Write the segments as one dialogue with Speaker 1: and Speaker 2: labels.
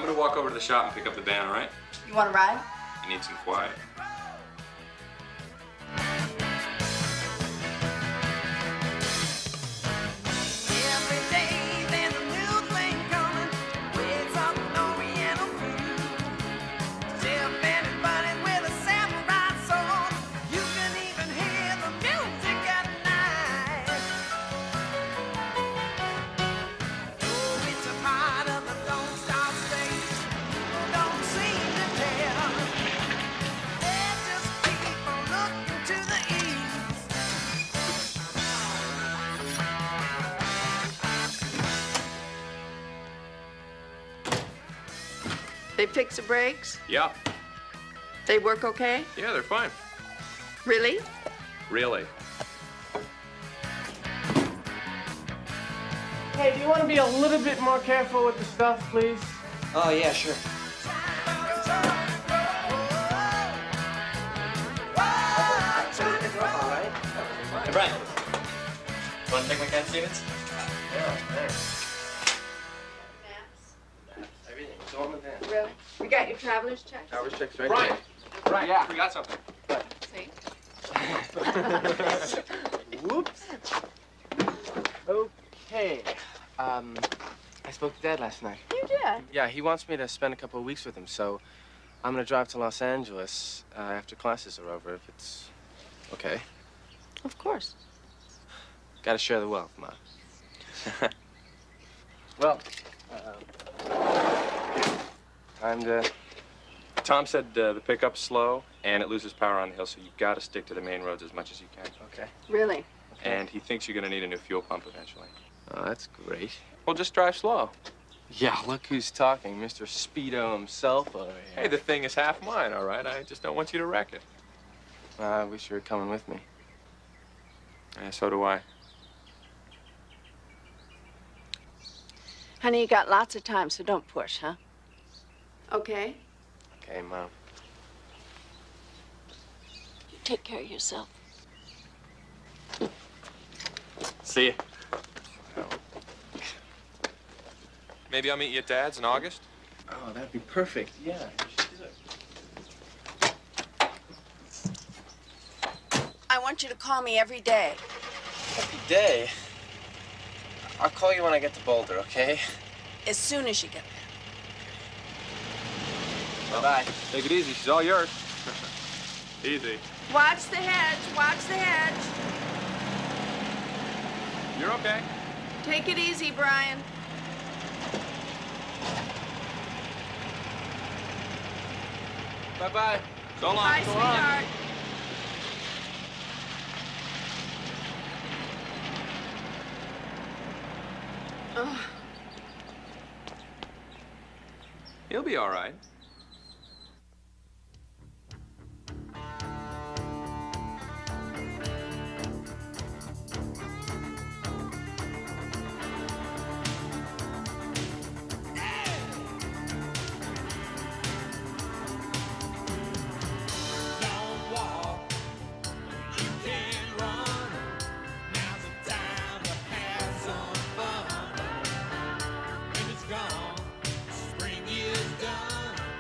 Speaker 1: gonna walk over to the shop and pick up the van, all right?
Speaker 2: You want to ride?
Speaker 1: I need some quiet.
Speaker 2: They fix the brakes?
Speaker 1: Yeah.
Speaker 2: They work okay?
Speaker 1: Yeah, they're fine.
Speaker 2: Really?
Speaker 1: Really.
Speaker 3: Hey, do you want to be a little bit more careful with the stuff, please?
Speaker 4: Oh, yeah, sure.
Speaker 5: Hey, Brian. Want to take my cat, Stevens?
Speaker 3: Yeah, thanks. Everything. It's all in the van.
Speaker 2: Really? You got your traveler's check?
Speaker 3: Traveler's check's right
Speaker 1: Brian!
Speaker 3: there.
Speaker 1: Brian,
Speaker 3: Yeah.
Speaker 1: we got something.
Speaker 2: See?
Speaker 3: Whoops. Okay. I spoke to Dad last night.
Speaker 2: You did?
Speaker 3: Yeah, he wants me to spend a couple of weeks with him, so I'm gonna drive to Los Angeles after classes are over, if it's okay.
Speaker 2: Of course.
Speaker 3: Gotta share the wealth, Ma. Well, time to...
Speaker 1: Tom said the pickup's slow and it loses power on the hill, so you've got to stick to the main roads as much as you can.
Speaker 3: Okay.
Speaker 2: Really?
Speaker 1: And he thinks you're going to need a new fuel pump eventually.
Speaker 3: Oh, that's great.
Speaker 1: Well, just drive slow.
Speaker 3: Yeah, look who's talking. Mr. Speedo himself over here.
Speaker 1: Hey, the thing is half mine, all right? I just don't want you to wreck it.
Speaker 3: I wish you were coming with me.
Speaker 1: Yeah, so do I.
Speaker 2: Honey, you got lots of time, so don't push, huh? Okay?
Speaker 3: Okay, Mom.
Speaker 2: You take care of yourself.
Speaker 1: See you. Maybe I'll meet you at Dad's in August?
Speaker 3: Oh, that'd be perfect. Yeah, you should do it.
Speaker 2: I want you to call me every day.
Speaker 3: Every day? I'll call you when I get to Boulder, okay?
Speaker 2: As soon as you get there.
Speaker 3: Bye-bye.
Speaker 1: Take it easy. She's all yours. Easy.
Speaker 2: Watch the hedge. Watch the hedge.
Speaker 1: You're okay.
Speaker 2: Take it easy, Brian.
Speaker 3: Bye-bye.
Speaker 1: So long.
Speaker 2: Bye,
Speaker 1: So long.
Speaker 2: sweetheart. Oh.
Speaker 1: He'll be all right.
Speaker 6: Spring is done.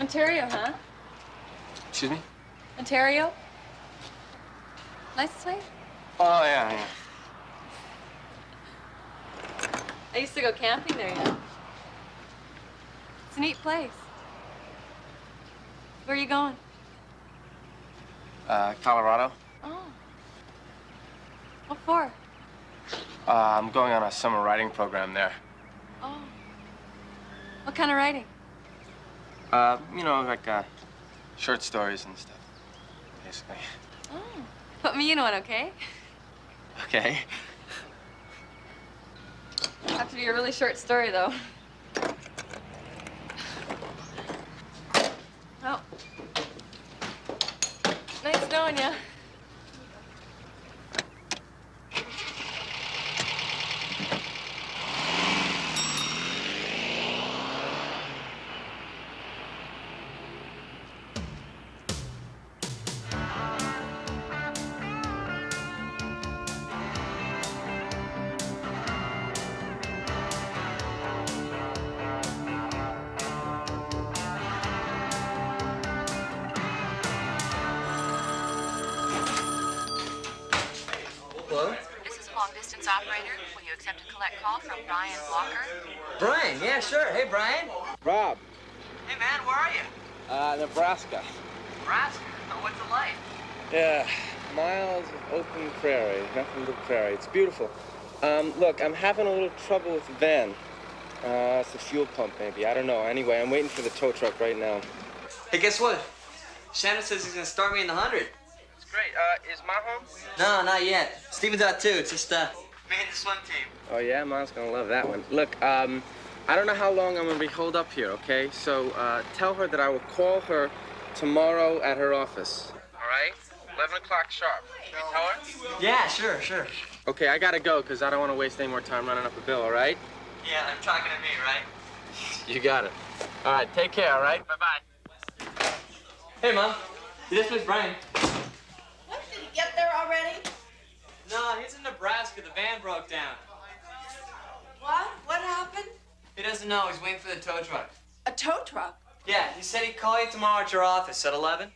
Speaker 2: Ontario, huh?
Speaker 3: Excuse me?
Speaker 2: Ontario? Nice place.
Speaker 3: Oh, yeah.
Speaker 2: I used to go camping there, you know. It's a neat place. Where are you going?
Speaker 3: Colorado.
Speaker 2: Oh. What for?
Speaker 3: I'm going on a summer writing program there.
Speaker 2: Oh. What kind of writing?
Speaker 3: You know, like, short stories and stuff, basically.
Speaker 2: Oh. Put me in one, okay?
Speaker 3: Okay.
Speaker 2: Have to be a really short story, though. Oh. Nice knowing you.
Speaker 4: Hello? This is a long-distance operator. Will you accept a collect call from Brian Walker?
Speaker 5: Brian, yeah, sure. Hey, Brian.
Speaker 3: Rob.
Speaker 5: Hey, man, where are you?
Speaker 3: Nebraska.
Speaker 5: Nebraska. Oh, what's it like?
Speaker 3: Yeah, miles of open prairie, nothing but prairie. It's beautiful. Look, I'm having a little trouble with the van. It's the fuel pump, maybe. I don't know. Anyway, I'm waiting for the tow truck right now.
Speaker 5: Hey, guess what? Shannon says he's gonna start me in the 100.
Speaker 3: It's great. Is Ma home?
Speaker 5: No, not yet. Steven's out too. It's just, me and the swim team.
Speaker 3: Oh, yeah? Ma's gonna love that one. Look, I don't know how long I'm gonna be holed up here, okay? So, tell her that I will call her tomorrow at her office. All right? 11 o'clock sharp. Can you tell her?
Speaker 5: Yeah, sure, sure.
Speaker 3: Okay, I gotta go, because I don't want to waste any more time running up a bill, all right?
Speaker 5: Yeah, I'm talking to me, right?
Speaker 3: You got it. All right, take care, all right? Bye-bye.
Speaker 5: Hey, Mom. This was Brian.
Speaker 6: What, did he get there already?
Speaker 5: No, he's in Nebraska. The van broke down.
Speaker 6: What? What happened?
Speaker 5: He doesn't know. He's waiting for the tow truck.
Speaker 6: A tow truck?
Speaker 5: Yeah, he said he'd call you tomorrow at your office at 11.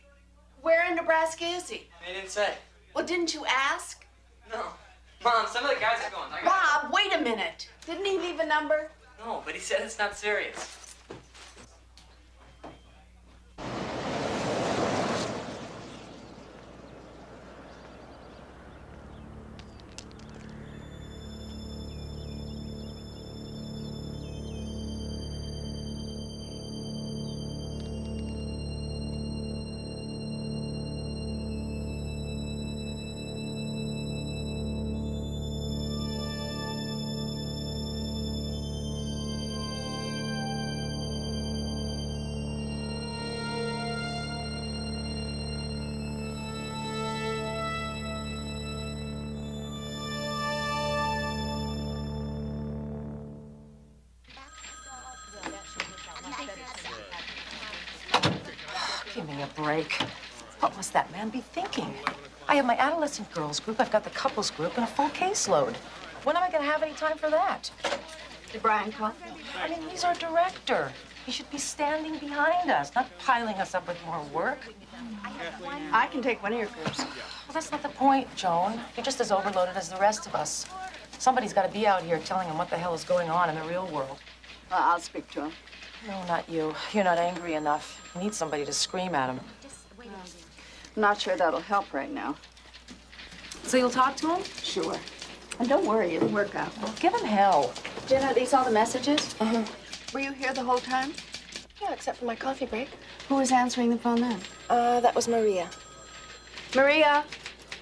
Speaker 6: Where in Nebraska is he?
Speaker 5: He didn't say.
Speaker 6: Well, didn't you ask?
Speaker 5: No. Mom, some of the guys are going.
Speaker 6: Rob, wait a minute. Didn't he leave a number?
Speaker 5: No, but he said it's not serious.
Speaker 7: Give me a break. What must that man be thinking? I have my adolescent girls group, I've got the couples group, and a full caseload. When am I going to have any time for that?
Speaker 6: Did Brian call?
Speaker 7: I mean, he's our director. He should be standing behind us, not piling us up with more work.
Speaker 6: I can take one of your groups.
Speaker 7: Well, that's not the point, Joan. You're just as overloaded as the rest of us. Somebody's got to be out here telling him what the hell is going on in the real world.
Speaker 6: Well, I'll speak to him.
Speaker 7: No, not you. You're not angry enough. You need somebody to scream at him.
Speaker 6: I'm not sure that'll help right now.
Speaker 7: So you'll talk to him?
Speaker 6: Sure. And don't worry, it'll work out.
Speaker 7: Well, give him hell.
Speaker 6: Jenna, are these all the messages?
Speaker 7: Uh-huh.
Speaker 6: Were you here the whole time?
Speaker 7: Yeah, except for my coffee break.
Speaker 6: Who was answering the phone then?
Speaker 7: That was Maria.
Speaker 6: Maria,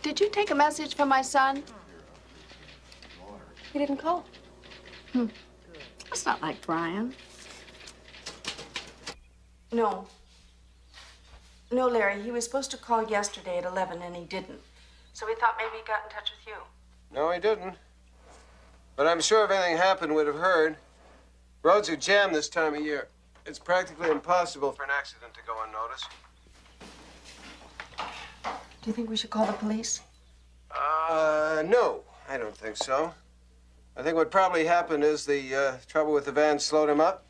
Speaker 6: did you take a message from my son?
Speaker 7: He didn't call.
Speaker 6: That's not like Brian.
Speaker 7: No. No, Larry, he was supposed to call yesterday at 11 and he didn't. So we thought maybe he got in touch with you.
Speaker 8: No, he didn't. But I'm sure if anything happened, we'd have heard. Roads are jammed this time of year. It's practically impossible for an accident to go unnoticed.
Speaker 7: Do you think we should call the police?
Speaker 8: No, I don't think so. I think what probably happened is the trouble with the van slowed him up.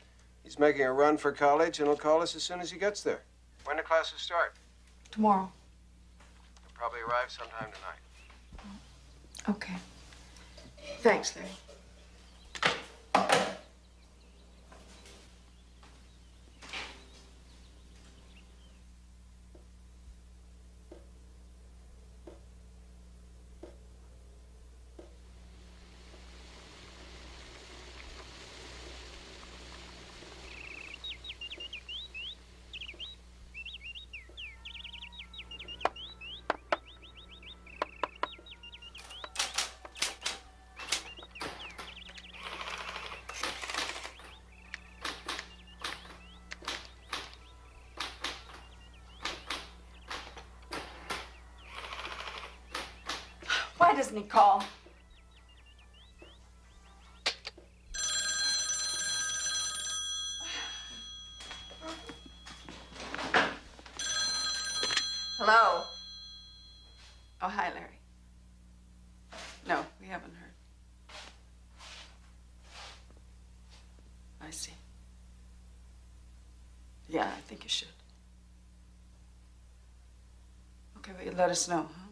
Speaker 8: He's making a run for college, and he'll call us as soon as he gets there. When do classes start?
Speaker 6: Tomorrow.
Speaker 8: He'll probably arrive sometime tonight.
Speaker 6: Okay. Thanks, Larry. Why doesn't he call? Hello? Oh, hi, Larry. No, we haven't heard. I see. Yeah, I think you should. Okay, well, you let us know, huh?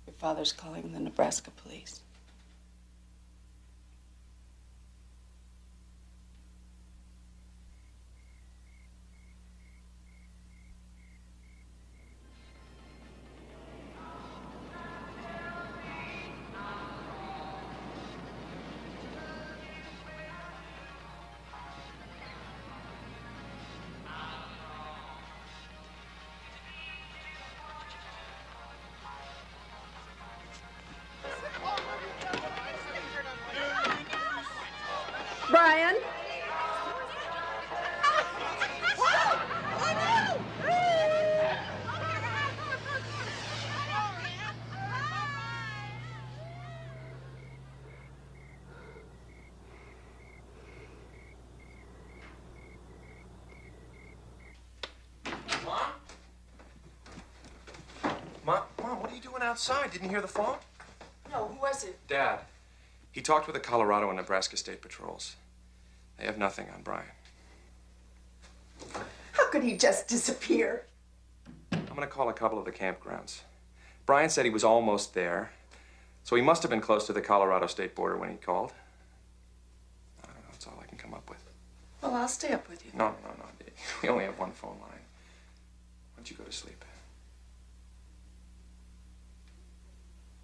Speaker 6: Your father's calling the Nebraska police. Brian?
Speaker 1: Mom, what are you doing outside? Didn't you hear the phone?
Speaker 6: No, who was it?
Speaker 1: Dad. He talked with the Colorado and Nebraska State Patrols. They have nothing on Brian.
Speaker 6: How could he just disappear?
Speaker 1: I'm gonna call a couple of the campgrounds. Brian said he was almost there, so he must have been close to the Colorado state border when he called. I don't know, that's all I can come up with.
Speaker 6: Well, I'll stay up with you.
Speaker 1: No. We only have one phone line. Why don't you go to sleep?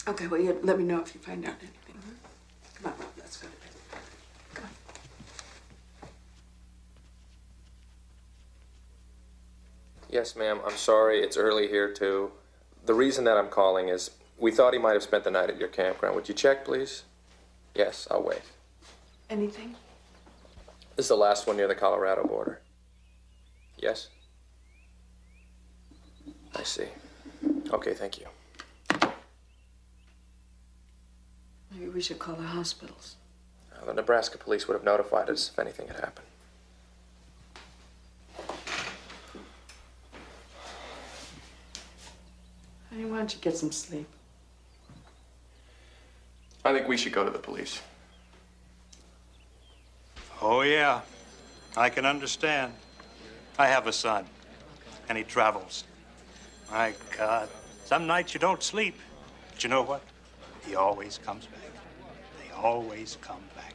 Speaker 6: Okay, well, you let me know if you find out anything, huh? Come on, Rob, let's go to bed. Come on.
Speaker 1: Yes, ma'am. I'm sorry. It's early here, too. The reason that I'm calling is we thought he might have spent the night at your campground. Would you check, please? Yes, I'll wait.
Speaker 6: Anything?
Speaker 1: This is the last one near the Colorado border. Yes? I see. Okay, thank you.
Speaker 6: Maybe we should call the hospitals.
Speaker 1: The Nebraska police would have notified us if anything had happened.
Speaker 6: Honey, why don't you get some sleep?
Speaker 1: I think we should go to the police.
Speaker 9: Oh, yeah. I can understand. I have a son, and he travels. My God. Some nights you don't sleep. But you know what? He always comes back. They always come back.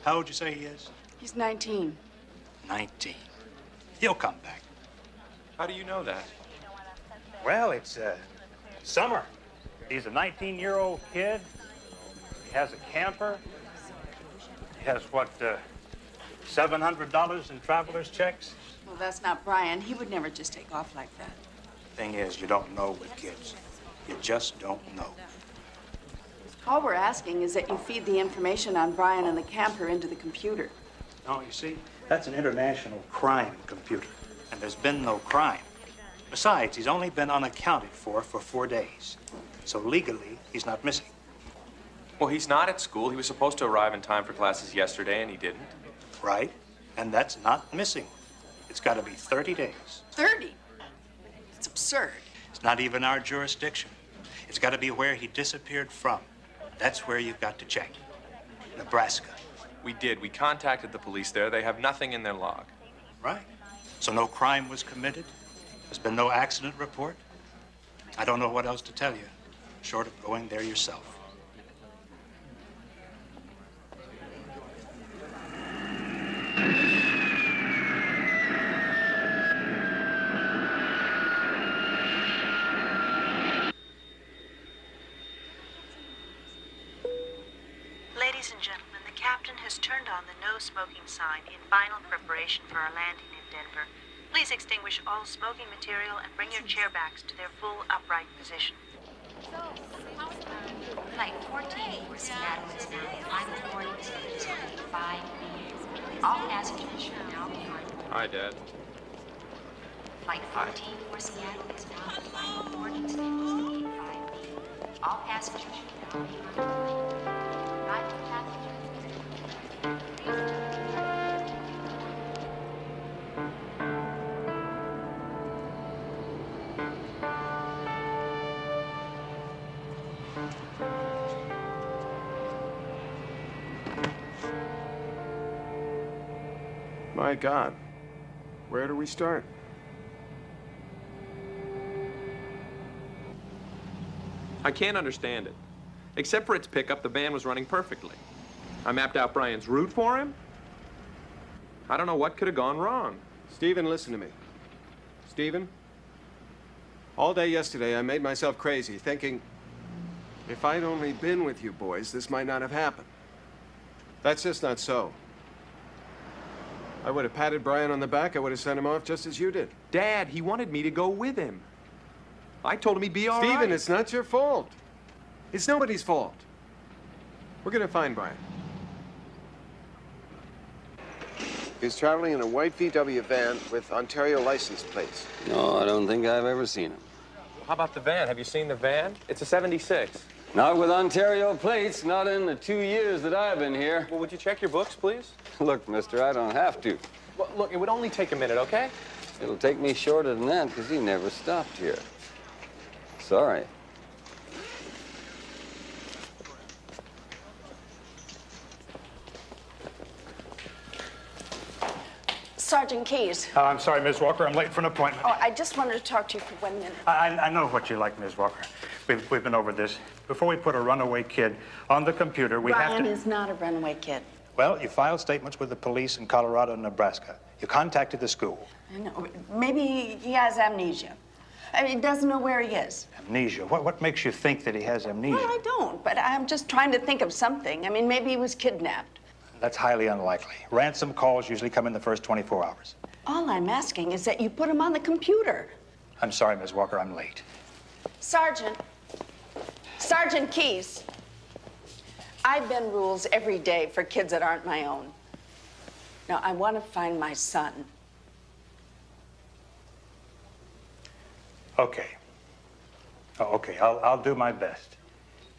Speaker 9: How old you say he is?
Speaker 6: He's 19.
Speaker 9: 19. He'll come back.
Speaker 1: How do you know that?
Speaker 9: Well, it's summer. He's a 19-year-old kid. He has a camper. He has, what, $700 in traveler's checks?
Speaker 6: Well, that's not Brian. He would never just take off like that.
Speaker 9: Thing is, you don't know with kids. You just don't know.
Speaker 6: All we're asking is that you feed the information on Brian and the camper into the computer.
Speaker 9: No, you see, that's an international crime computer, and there's been no crime. Besides, he's only been unaccounted for 4 days. So legally, he's not missing.
Speaker 1: Well, he's not at school. He was supposed to arrive in time for classes yesterday, and he didn't.
Speaker 9: Right? And that's not missing. It's got to be 30 days.
Speaker 6: 30? It's absurd.
Speaker 9: It's not even our jurisdiction. It's got to be where he disappeared from. That's where you've got to check. Nebraska.
Speaker 1: We did. We contacted the police there. They have nothing in their log.
Speaker 9: Right. So no crime was committed? There's been no accident report? I don't know what else to tell you, short of going there yourself.
Speaker 10: Ladies and gentlemen, the captain has turned on the no smoking sign in final preparation for our landing in Denver. Please extinguish all smoking material and bring your chair backs to their full upright position.
Speaker 4: Flight 14 for Seattle is now in final boarding stage, 5B. All passengers should now be on board.
Speaker 1: Hi, Dad.
Speaker 4: Flight 14 for Seattle is now in final boarding stage, 5B. All passengers should now be on board. Arriving passengers.
Speaker 8: My God. Where do we start?
Speaker 1: I can't understand it. Except for its pickup, the van was running perfectly. I mapped out Brian's route for him. I don't know what could have gone wrong.
Speaker 8: Stephen, listen to me. Stephen? All day yesterday, I made myself crazy, thinking, if I'd only been with you boys, this might not have happened. That's just not so. I would have patted Brian on the back. I would have sent him off just as you did.
Speaker 1: Dad, he wanted me to go with him. I told him he'd be all right.
Speaker 8: Stephen, it's not your fault. It's nobody's fault. We're gonna find Brian. He's traveling in a white VW van with Ontario license plates.
Speaker 11: No, I don't think I've ever seen him.
Speaker 1: How about the van? Have you seen the van? It's a 76.
Speaker 11: Not with Ontario plates, not in the 2 years that I've been here.
Speaker 1: Well, would you check your books, please?
Speaker 11: Look, mister, I don't have to.
Speaker 1: Well, look, it would only take a minute, okay?
Speaker 11: It'll take me shorter than that because he never stopped here. Sorry.
Speaker 6: Sergeant Keyes.
Speaker 9: I'm sorry, Ms. Walker. I'm late for an appointment.
Speaker 6: Oh, I just wanted to talk to you for 1 minute.
Speaker 9: I know what you like, Ms. Walker. We've been over this. Before we put a runaway kid on the computer, we have to...
Speaker 6: Brian is not a runaway kid.
Speaker 9: Well, you filed statements with the police in Colorado and Nebraska. You contacted the school.
Speaker 6: I know. Maybe he has amnesia. I mean, he doesn't know where he is.
Speaker 9: Amnesia? What makes you think that he has amnesia?
Speaker 6: Well, I don't, but I'm just trying to think of something. I mean, maybe he was kidnapped.
Speaker 9: That's highly unlikely. Ransom calls usually come in the first 24 hours.
Speaker 6: All I'm asking is that you put him on the computer.
Speaker 9: I'm sorry, Ms. Walker, I'm late.
Speaker 6: Sergeant Keyes. I bend rules every day for kids that aren't my own. Now, I want to find my son.
Speaker 9: Okay. Oh, okay, I'll do my best.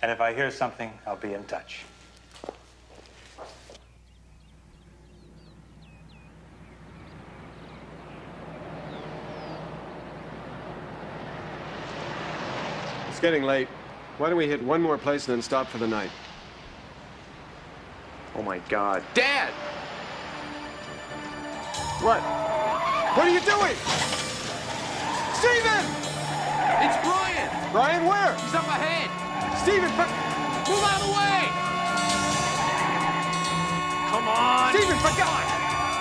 Speaker 9: And if I hear something, I'll be in touch.
Speaker 8: It's getting late. Why don't we hit one more place and then stop for the night?
Speaker 1: Oh, my God. Dad!
Speaker 8: What? What are you doing? Stephen!
Speaker 1: It's Brian!
Speaker 8: Brian, where?
Speaker 1: He's up ahead!
Speaker 8: Stephen,
Speaker 1: move out of the way! Come on!
Speaker 8: Stephen, for God!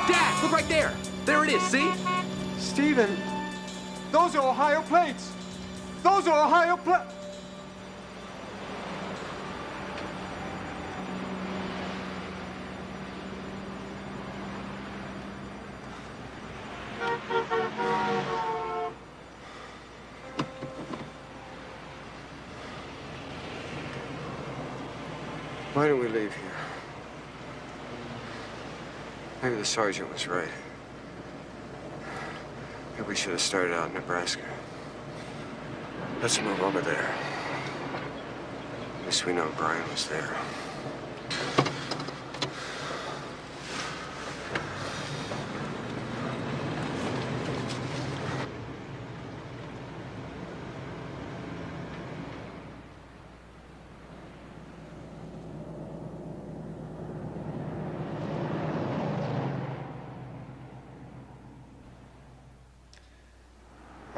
Speaker 1: Dad, look right there! There it is, see?
Speaker 8: Stephen, those are Ohio plates! Those are Ohio plates! Why don't we leave here? Maybe the sergeant was right. Maybe we should have started out in Nebraska. Let's move over there. At least we know Brian was there.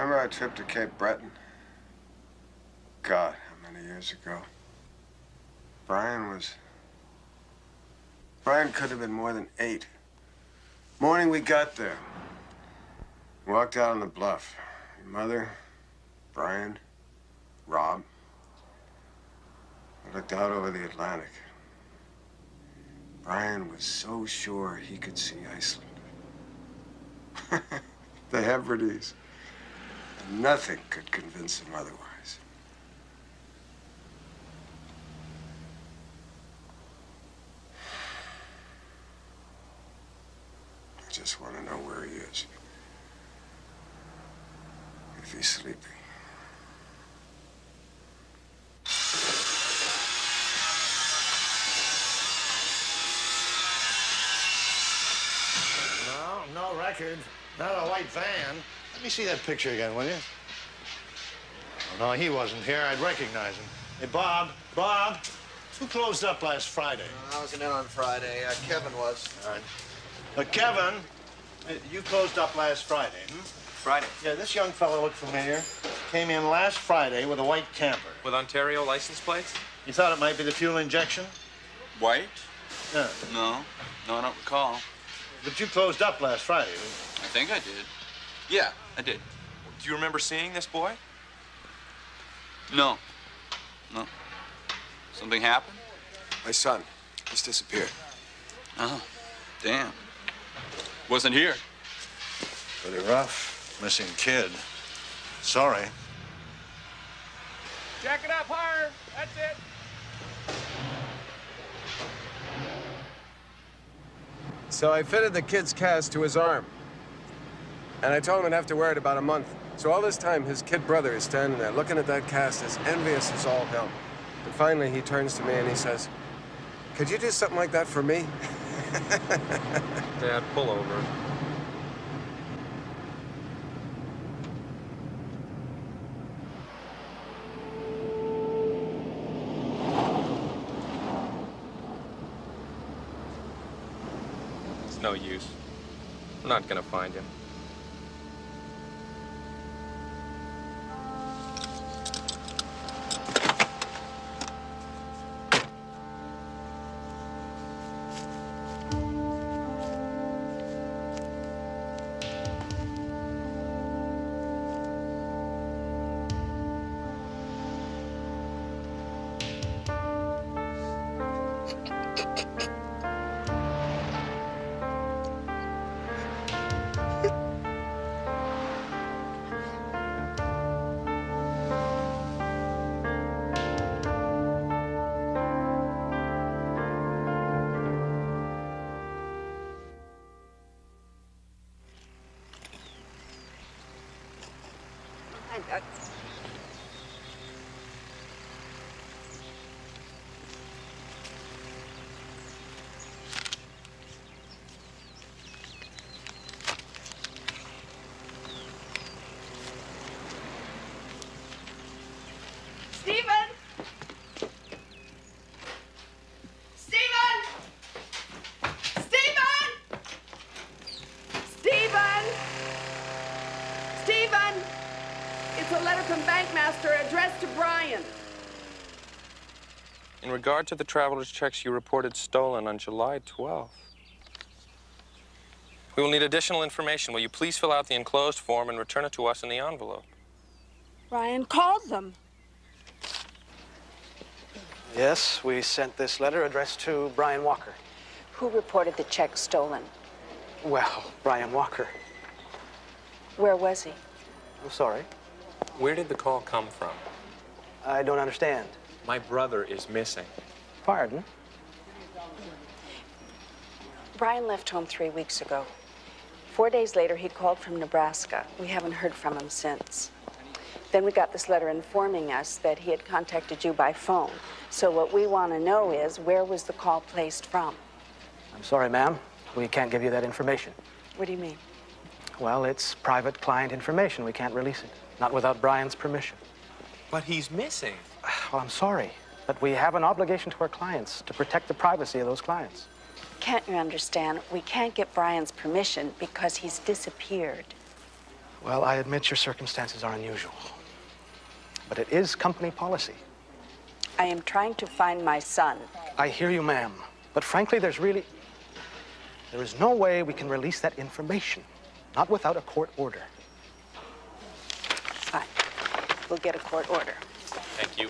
Speaker 8: Remember our trip to Cape Breton? God, how many years ago? Brian could have been more than 8. Morning we got there. Walked out on the bluff. Your mother, Brian, Rob. I looked out over the Atlantic. Brian was so sure he could see Iceland. The Hebrides. And nothing could convince him otherwise. I just want to know where he is. If he's sleeping.
Speaker 12: No record. Not a white van. Let me see that picture again, will you? Oh, no, he wasn't here. I'd recognize him. Hey, Bob. Bob, who closed up last Friday?
Speaker 13: I wasn't in on Friday. Kevin was.
Speaker 12: All right. Kevin, you closed up last Friday, hmm?
Speaker 1: Friday.
Speaker 12: Yeah, this young fellow looked familiar. Came in last Friday with a white camper.
Speaker 1: With Ontario license plates?
Speaker 12: You thought it might be the fuel injection?
Speaker 14: White?
Speaker 12: Yeah.
Speaker 14: No, I don't recall.
Speaker 12: But you closed up last Friday.
Speaker 14: I think I did. Yeah, I did.
Speaker 1: Do you remember seeing this boy?
Speaker 14: No. Something happened?
Speaker 8: My son. He's disappeared.
Speaker 14: Oh, damn. Wasn't here.
Speaker 12: Pretty rough. Missing kid. Sorry.
Speaker 3: Jack it up higher. That's it.
Speaker 8: So I fitted the kid's cast to his arm. And I told him I'd have to wear it about a month. So all this time, his kid brother is standing there looking at that cast as envious as all hell. And finally, he turns to me and he says, "Could you do something like that for me?"
Speaker 1: Dad, pull over. It's no use. I'm not gonna find him.
Speaker 6: Addressed to Brian.
Speaker 1: In regard to the traveler's checks you reported stolen on July 12th. We will need additional information. Will you please fill out the enclosed form and return it to us in the envelope?
Speaker 6: Brian called them.
Speaker 13: Yes, we sent this letter addressed to Brian Walker.
Speaker 7: Who reported the check stolen?
Speaker 13: Well, Brian Walker.
Speaker 7: Where was he?
Speaker 13: I'm sorry.
Speaker 1: Where did the call come from?
Speaker 13: I don't understand.
Speaker 1: My brother is missing.
Speaker 13: Pardon?
Speaker 7: Brian left home 3 weeks ago. 4 days later, he called from Nebraska. We haven't heard from him since. Then we got this letter informing us that he had contacted you by phone. So what we want to know is, where was the call placed from?
Speaker 13: I'm sorry, ma'am. We can't give you that information.
Speaker 7: What do you mean?
Speaker 13: Well, it's private client information. We can't release it. Not without Brian's permission.
Speaker 1: But he's missing.
Speaker 13: Well, I'm sorry, but we have an obligation to our clients to protect the privacy of those clients.
Speaker 7: Can't you understand? We can't get Brian's permission because he's disappeared.
Speaker 13: Well, I admit your circumstances are unusual. But it is company policy.
Speaker 7: I am trying to find my son.
Speaker 13: I hear you, ma'am. But frankly, there is no way we can release that information. Not without a court order.
Speaker 7: Fine. We'll get a court order.
Speaker 5: Thank you.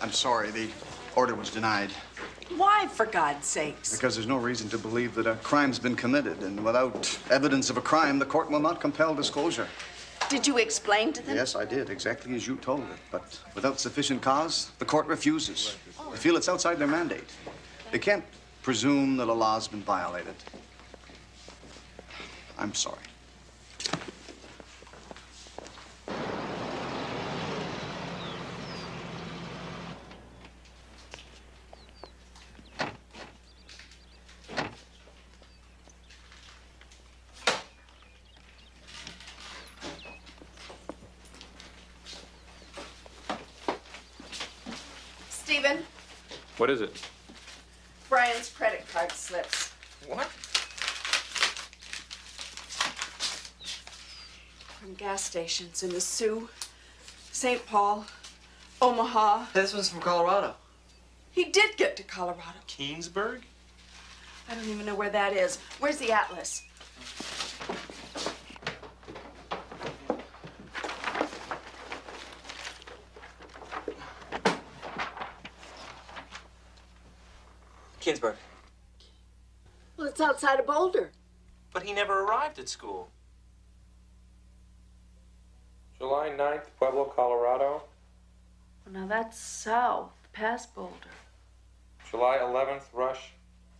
Speaker 15: I'm sorry. The order was denied.
Speaker 6: Why, for God's sakes?
Speaker 15: Because there's no reason to believe that a crime's been committed, and without evidence of a crime, the court will not compel disclosure.
Speaker 6: Did you explain to them?
Speaker 15: Yes, I did, exactly as you told it. But without sufficient cause, the court refuses. They feel it's outside their mandate. They can't presume that a law's been violated. I'm sorry.
Speaker 6: Stephen,
Speaker 1: What is it?
Speaker 6: Brian's credit card slips.
Speaker 1: What?
Speaker 6: From gas stations in the Sioux, St. Paul, Omaha.
Speaker 5: This one's from Colorado.
Speaker 6: He did get to Colorado.
Speaker 1: Keensburg?
Speaker 6: I don't even know where that is. Where's the atlas?
Speaker 5: Keensburg.
Speaker 6: Well, it's outside of Boulder.
Speaker 5: But he never arrived at school.
Speaker 1: July 9th, Pueblo, Colorado.
Speaker 2: Well, now that's south, past Boulder.
Speaker 1: July 11th, Rush.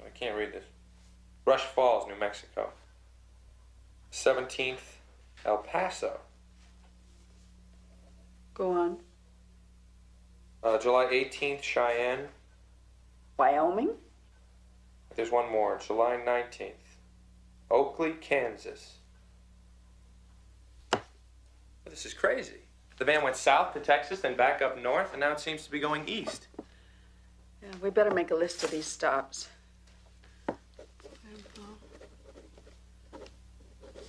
Speaker 1: I can't read this. Rush Falls, New Mexico. 17th, El Paso.
Speaker 6: Go on.
Speaker 1: July 18th, Cheyenne.
Speaker 6: Wyoming?
Speaker 1: There's one more. July 19th, Oakley, Kansas. This is crazy. The van went south to Texas, then back up north, and now it seems to be going east.
Speaker 6: Yeah, we better make a list of these stops.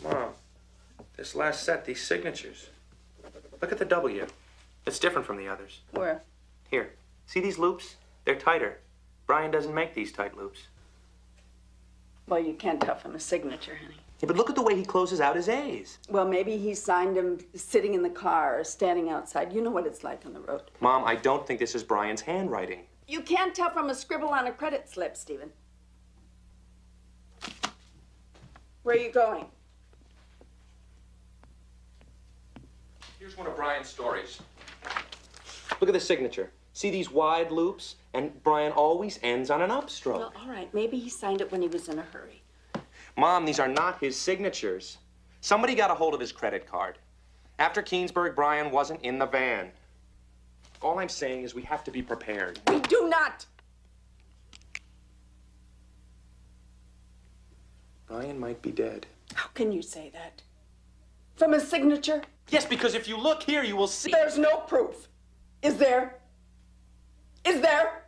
Speaker 1: Mom, this last set, these signatures. Look at the W. It's different from the others.
Speaker 6: Where?
Speaker 1: Here. See these loops? They're tighter. Brian doesn't make these tight loops.
Speaker 6: Well, you can't toughen a signature, honey.
Speaker 1: Yeah, but look at the way he closes out his A's.
Speaker 6: Well, maybe he signed them sitting in the car or standing outside. You know what it's like on the road.
Speaker 1: Mom, I don't think this is Brian's handwriting.
Speaker 6: You can't tell from a scribble on a credit slip, Stephen. Where are you going?
Speaker 1: Here's one of Brian's stories. Look at the signature. See these wide loops? And Brian always ends on an upstroke.
Speaker 6: Well, all right. Maybe he signed it when he was in a hurry.
Speaker 1: Mom, these are not his signatures. Somebody got a hold of his credit card. After Keensburg, Brian wasn't in the van. All I'm saying is we have to be prepared.
Speaker 6: We do not!
Speaker 1: Brian might be dead.
Speaker 6: How can you say that? From a signature?
Speaker 1: Yes, because if you look here, you will see.
Speaker 6: There's no proof. Is there? Is there?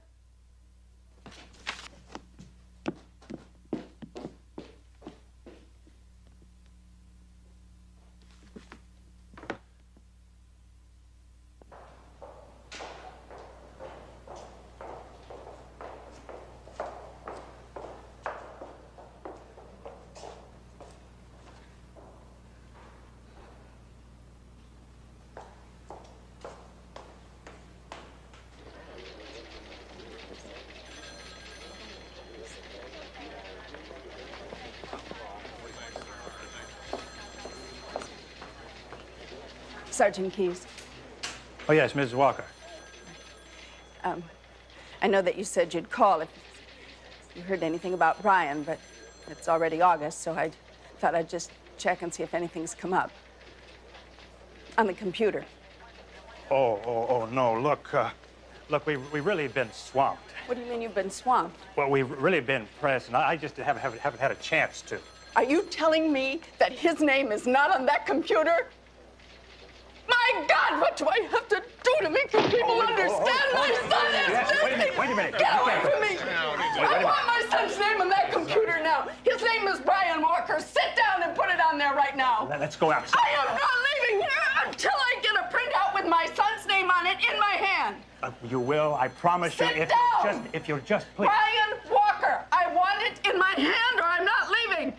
Speaker 6: Sergeant Keyes.
Speaker 9: Oh, yes, Mrs. Walker.
Speaker 6: I know that you said you'd call if you heard anything about Brian, but it's already August, so I thought I'd just check and see if anything's come up. On the computer.
Speaker 9: Oh, no, look, we've really been swamped.
Speaker 6: What do you mean you've been swamped?
Speaker 9: Well, we've really been pressed, and I just haven't had a chance to.
Speaker 6: Are you telling me that his name is not on that computer? My my God, what do I have to do to make you people understand my son is missing?
Speaker 16: Wait a minute.
Speaker 6: Get away from me. I want my son's name on that computer now. His name is Brian Walker. Sit down and put it on there right now.
Speaker 16: Let's go outside.
Speaker 6: I am not leaving here until I get a printout with my son's name on it in my hand.
Speaker 16: You will, I promise you.
Speaker 6: Sit down.
Speaker 16: If you'll just please.
Speaker 6: Brian Walker, I want it in my hand or I'm not leaving.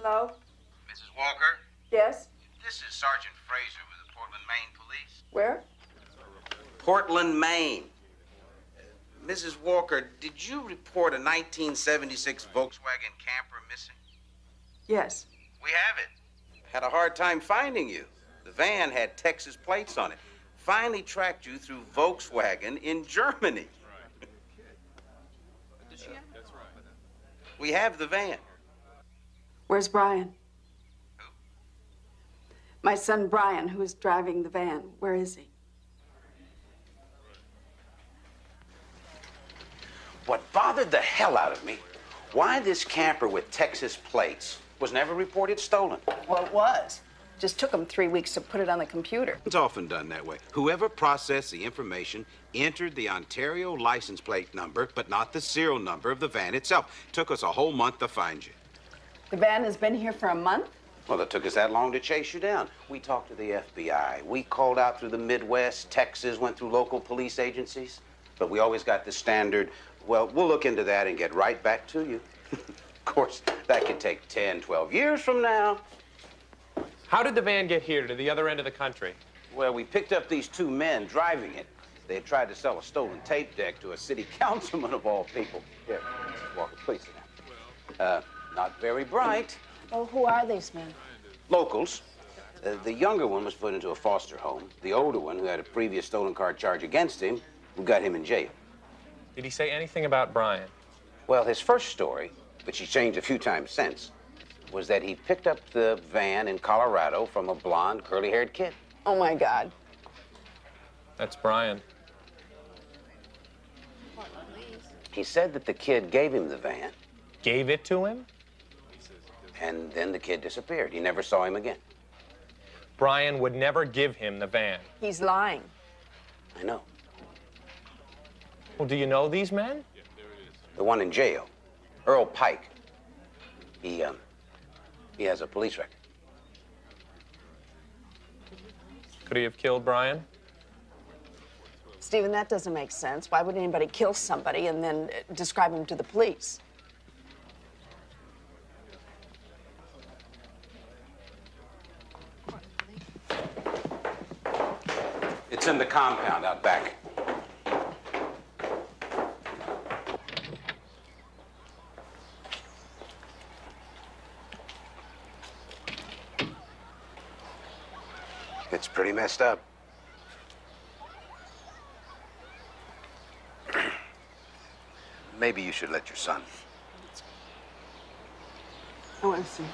Speaker 6: Hello?
Speaker 17: Mrs. Walker?
Speaker 6: Yes?
Speaker 17: This is Sergeant Fraser with the Portland, Maine Police.
Speaker 6: Where?
Speaker 17: Portland, Maine. Mrs. Walker, did you report a 1976 Volkswagen camper missing?
Speaker 6: Yes.
Speaker 17: We have it. Had a hard time finding you. The van had Texas plates on it. Finally tracked you through Volkswagen in Germany. We have the van.
Speaker 6: Where's Brian? Who? My son Brian, who is driving the van. Where is he?
Speaker 17: What bothered the hell out of me, why this camper with Texas plates was never reported stolen.
Speaker 6: Well, it was. Just took him 3 weeks to put it on the computer.
Speaker 17: It's often done that way. Whoever processed the information entered the Ontario license plate number, but not the serial number of the van itself. Took us a whole month to find you.
Speaker 6: The van has been here for a month?
Speaker 17: Well, it took us that long to chase you down. We talked to the FBI. We called out through the Midwest, Texas, went through local police agencies. But we always got the standard, well, we'll look into that and get right back to you. Of course, that could take 10, 12 years from now.
Speaker 18: How did the van get here to the other end of the country?
Speaker 17: Well, we picked up these two men driving it. They had tried to sell a stolen tape deck to a city councilman of all people. Here, Mrs. Walker, please sit down. Not very bright.
Speaker 6: Oh, who are these men?
Speaker 17: Locals. The younger one was put into a foster home. The older one, who had a previous stolen car charge against him, we got him in jail.
Speaker 18: Did he say anything about Brian?
Speaker 17: Well, his first story, which he changed a few times since, was that he picked up the van in Colorado from a blonde, curly-haired kid.
Speaker 6: Oh, my God.
Speaker 18: That's Brian.
Speaker 17: He said that the kid gave him the van.
Speaker 18: Gave it to him?
Speaker 17: And then the kid disappeared. He never saw him again.
Speaker 18: Brian would never give him the van.
Speaker 6: He's lying.
Speaker 17: I know.
Speaker 18: Well, do you know these men?
Speaker 17: The one in jail, Earl Pike. He has a police record.
Speaker 18: Could he have killed Brian?
Speaker 6: Stephen, that doesn't make sense. Why would anybody kill somebody and then describe him to the police?
Speaker 17: It's in the compound out back. It's pretty messed up. Maybe you should let your son.
Speaker 6: Oh, I see.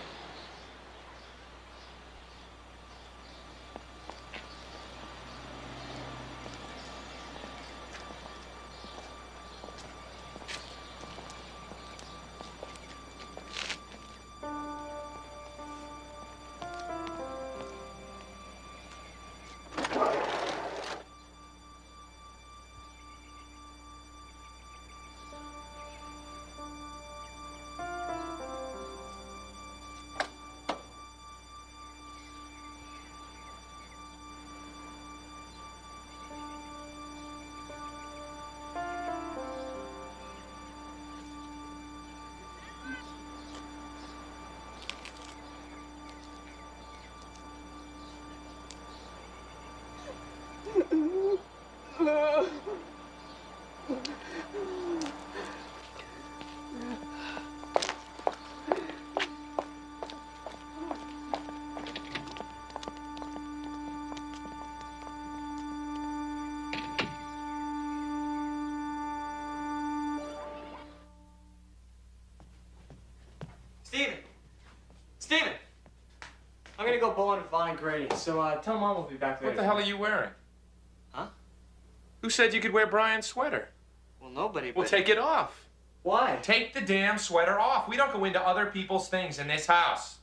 Speaker 5: Steven! Steven! I'm gonna go bowling with Vaughn and Grady, so tell Mom we'll be back later.
Speaker 1: What the hell are you wearing?
Speaker 5: Huh?
Speaker 1: Who said you could wear Brian's sweater?
Speaker 5: Well, nobody,
Speaker 1: Well,
Speaker 5: but...
Speaker 1: take it off.
Speaker 5: Why?
Speaker 1: Take the damn sweater off. We don't go into other people's things in this house.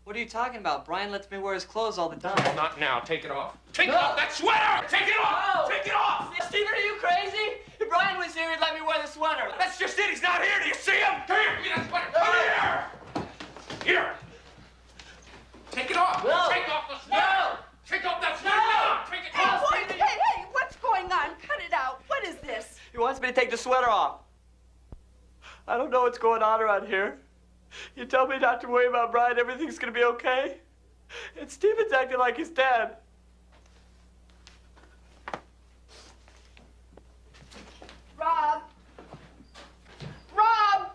Speaker 5: What are you talking about? Brian lets me wear his clothes all the time.
Speaker 1: Well, not now. Take it off. Take off that sweater! Take it off!
Speaker 5: No!
Speaker 1: Take it off!
Speaker 5: Steven, are you crazy? If Brian was here, he'd let me wear the sweater.
Speaker 1: That's just it. He's not here. Do you see him? Come here. Give me that sweater. Come here. Here. Take it off.
Speaker 5: No.
Speaker 1: Take off the sweater. No. Take off that sweater. No. Take it off.
Speaker 6: Hey, what's going on? Cut it out. What is this?
Speaker 5: He wants me to take the sweater off. I don't know what's going on around here. You tell me not to worry about Brian, everything's gonna be okay. And Steven's acting like his dad.
Speaker 6: Rob! Rob!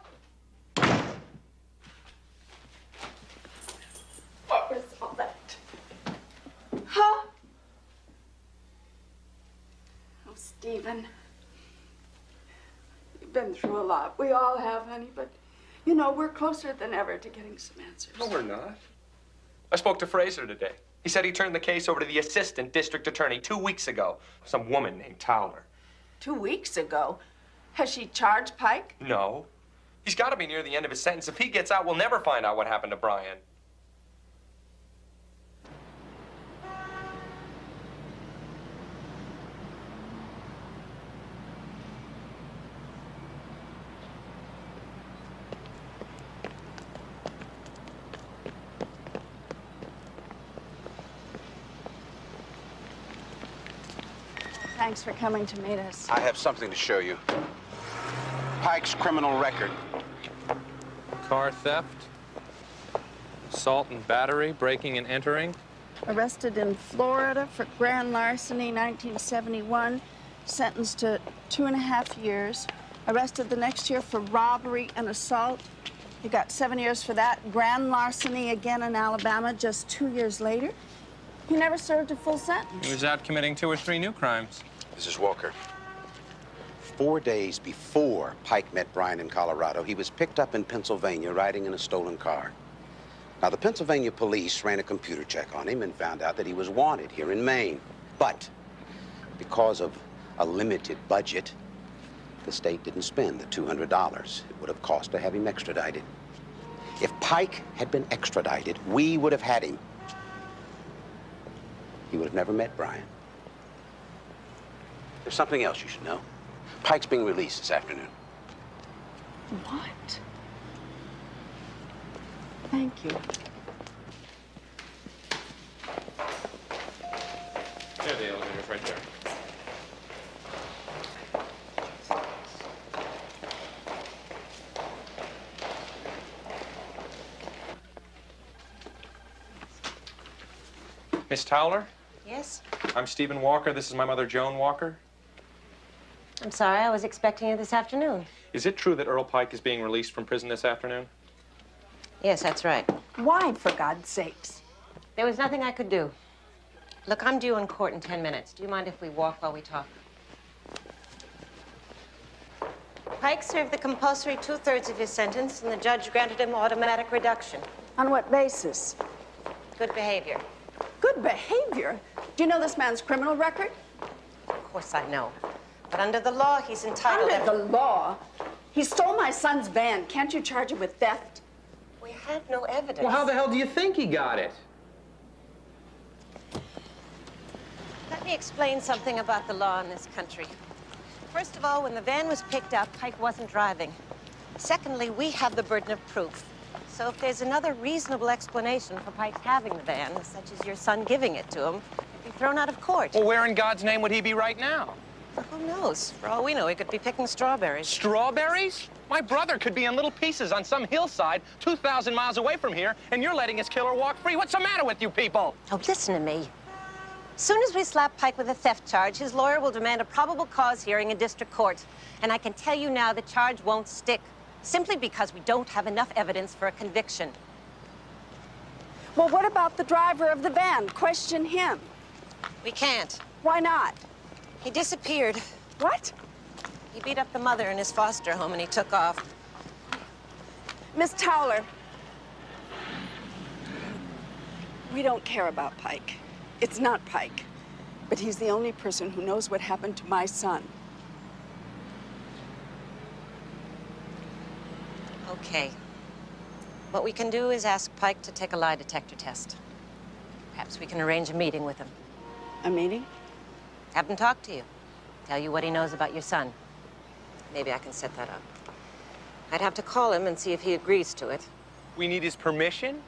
Speaker 6: What was all that? Huh? Oh, Stephen. You've been through a lot. We all have, honey, but you know, we're closer than ever to getting some answers.
Speaker 1: No, we're not. I spoke to Fraser today. He said he turned the case over to the assistant district attorney 2 weeks ago. Some woman named Towler.
Speaker 6: 2 weeks ago? Has she charged Pike?
Speaker 1: No. He's got to be near the end of his sentence. If he gets out, we'll never find out what happened to Brian.
Speaker 6: Thanks for coming to meet us.
Speaker 17: I have something to show you. Pike's criminal record.
Speaker 18: Car theft, assault and battery, breaking and entering.
Speaker 6: Arrested in Florida for grand larceny, 1971. Sentenced to 2.5 years. Arrested the next year for robbery and assault. He got 7 years for that. Grand larceny again in Alabama just 2 years later. He never served a full sentence.
Speaker 18: He was out committing 2 or 3 new crimes.
Speaker 17: Mrs. Walker, 4 days before Pike met Brian in Colorado, he was picked up in Pennsylvania riding in a stolen car. Now, the Pennsylvania police ran a computer check on him and found out that he was wanted here in Maine. But because of a limited budget, the state didn't spend the $200 it would have cost to have him extradited. If Pike had been extradited, we would have had him. He would have never met Brian. There's something else you should know. Pike's being released this afternoon.
Speaker 6: What? Thank you.
Speaker 18: There, the elevator's right there.
Speaker 1: Miss Towler?
Speaker 19: Yes?
Speaker 1: I'm Stephen Walker. This is my mother, Joan Walker.
Speaker 19: I'm sorry, I was expecting you this afternoon.
Speaker 1: Is it true that Earl Pike is being released from prison this afternoon?
Speaker 19: Yes, that's right.
Speaker 6: Why, for God's sakes?
Speaker 19: There was nothing I could do. Look, I'm due in court in 10 minutes. Do you mind if we walk while we talk? Pike served the compulsory 2/3 of his sentence, and the judge granted him automatic reduction.
Speaker 6: On what basis?
Speaker 19: Good behavior.
Speaker 6: Good behavior? Do you know this man's criminal record?
Speaker 19: Of course I know. But under the law, he's entitled
Speaker 6: Under the law? He stole my son's van. Can't you charge him with theft?
Speaker 19: We had no evidence.
Speaker 18: Well, how the hell do you think he got it?
Speaker 19: Let me explain something about the law in this country. First of all, when the van was picked up, Pike wasn't driving. Secondly, we have the burden of proof. So if there's another reasonable explanation for Pike having the van, such as your son giving it to him, he'd be thrown out of court.
Speaker 18: Well, where in God's name would he be right now?
Speaker 19: Well, who knows? For all we know, he could be picking strawberries.
Speaker 18: Strawberries? My brother could be in little pieces on some hillside 2,000 miles away from here, and you're letting his killer walk free. What's the matter with you people?
Speaker 19: Oh, listen to me. As soon as we slap Pike with a theft charge, his lawyer will demand a probable cause hearing in district court. And I can tell you now the charge won't stick, simply because we don't have enough evidence for a conviction.
Speaker 6: Well, what about the driver of the van? Question him.
Speaker 19: We can't.
Speaker 6: Why not?
Speaker 19: He disappeared.
Speaker 6: What?
Speaker 19: He beat up the mother in his foster home and he took off.
Speaker 6: Miss Towler, We don't care about Pike. It's not Pike. But he's the only person who knows what happened to my son.
Speaker 19: Okay. What we can do is ask Pike to take a lie detector test. Perhaps we can arrange a meeting with him.
Speaker 6: A meeting?
Speaker 19: Have him talk to you. Tell you what he knows about your son. Maybe I can set that up. I'd have to call him and see if he agrees to it.
Speaker 18: We need his permission?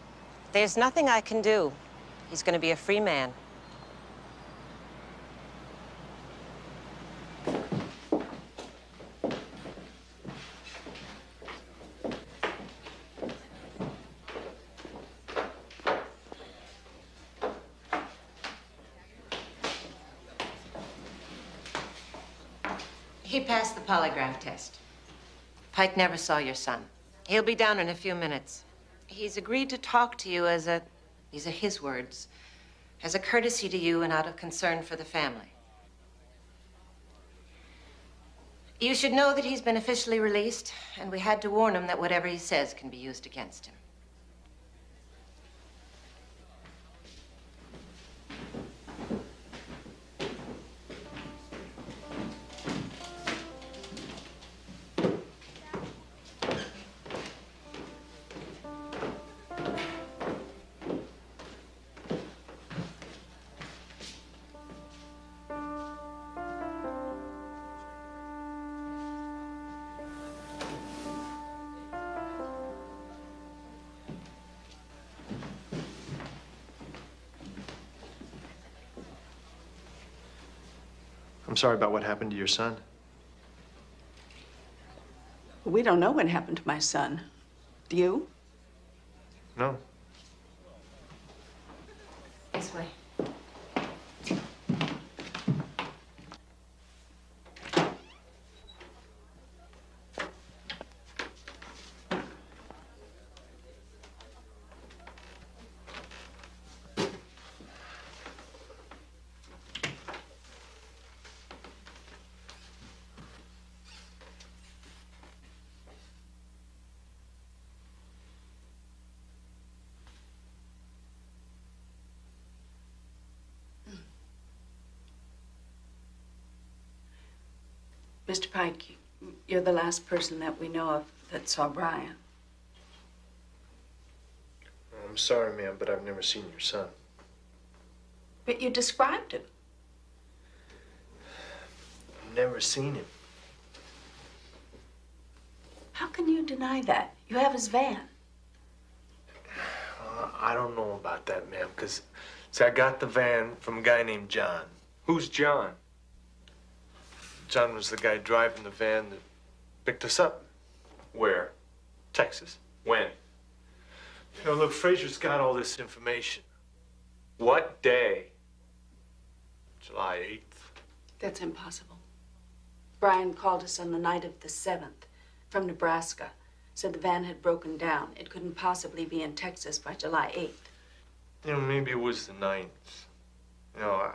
Speaker 19: There's nothing I can do. He's going to be a free man. He passed the polygraph test. Pike never saw your son. He'll be down in a few minutes. He's agreed to talk to you as a, these are his words, as a courtesy to you and out of concern for the family. You should know that he's been officially released, and we had to warn him that whatever he says can be used against him.
Speaker 5: I'm sorry about what happened to your son.
Speaker 6: We don't know what happened to my son. Do you?
Speaker 5: No.
Speaker 19: This way.
Speaker 6: Mr. Pike, you're the last person that we know of that saw Brian.
Speaker 5: I'm sorry, ma'am, but I've never seen your son.
Speaker 6: But you described him.
Speaker 5: I've never seen him.
Speaker 6: How can you deny that? You have his van.
Speaker 5: I don't know about that, ma'am, because, see, I got the van from a guy named John. Who's John? John was the guy driving the van that picked us up. Where? Texas. When? You know, look, Fraser's got all this information. What day? July 8th.
Speaker 6: That's impossible. Brian called us on the night of the 7th from Nebraska. Said the van had broken down. It couldn't possibly be in Texas by July 8th.
Speaker 5: You know, maybe it was the 9th. You know,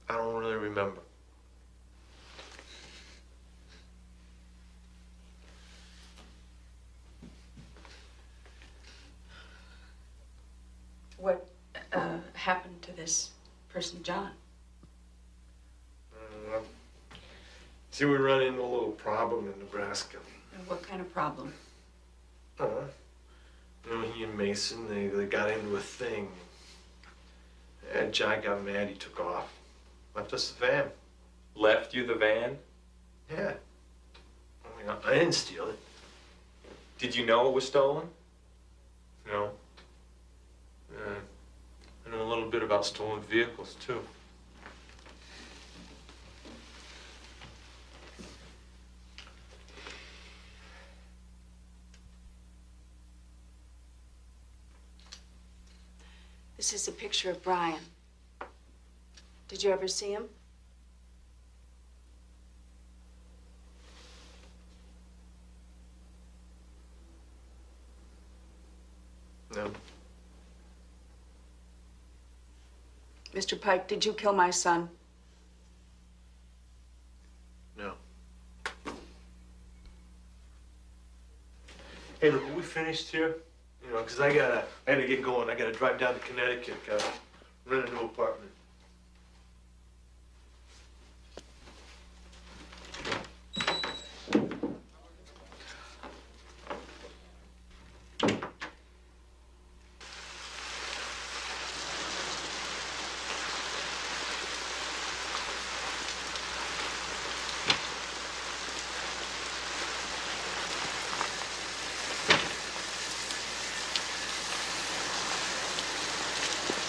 Speaker 5: I don't really remember.
Speaker 6: What happened to this person, John?
Speaker 5: See, we run into a little problem in Nebraska.
Speaker 6: What kind of problem?
Speaker 5: You know, he and Mason, they got into a thing. And John got mad, he took off. Left us the van.
Speaker 1: Left you the van?
Speaker 5: Yeah. I mean, I didn't steal it.
Speaker 1: Did you know it was stolen?
Speaker 5: No. I know a little bit about stolen vehicles, too.
Speaker 6: This is a picture of Brian. Did you ever see him?
Speaker 5: No.
Speaker 6: Mr. Pike, did you kill my son?
Speaker 5: No. Hey, look, are we finished here? You know, because I gotta get going. I gotta drive down to Connecticut, gotta rent a new apartment.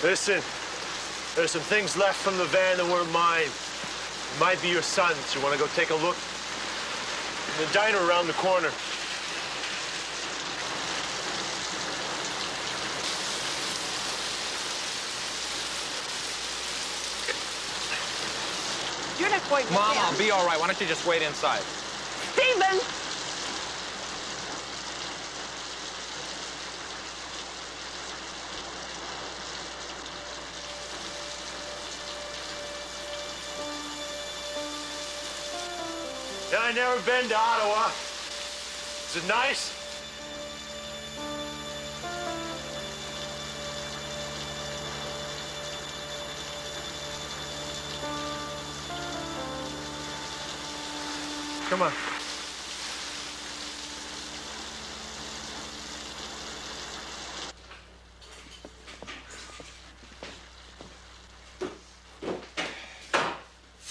Speaker 5: Listen, there's some things left from the van that weren't mine. It might be your son's. You want to go take a look? In the diner around the corner.
Speaker 19: You're not going to
Speaker 18: Mom,
Speaker 19: jail.
Speaker 18: I'll be all right. Why don't you just wait inside?
Speaker 6: Stephen!
Speaker 5: Yeah, I never been to Ottawa. Is it nice? Come on.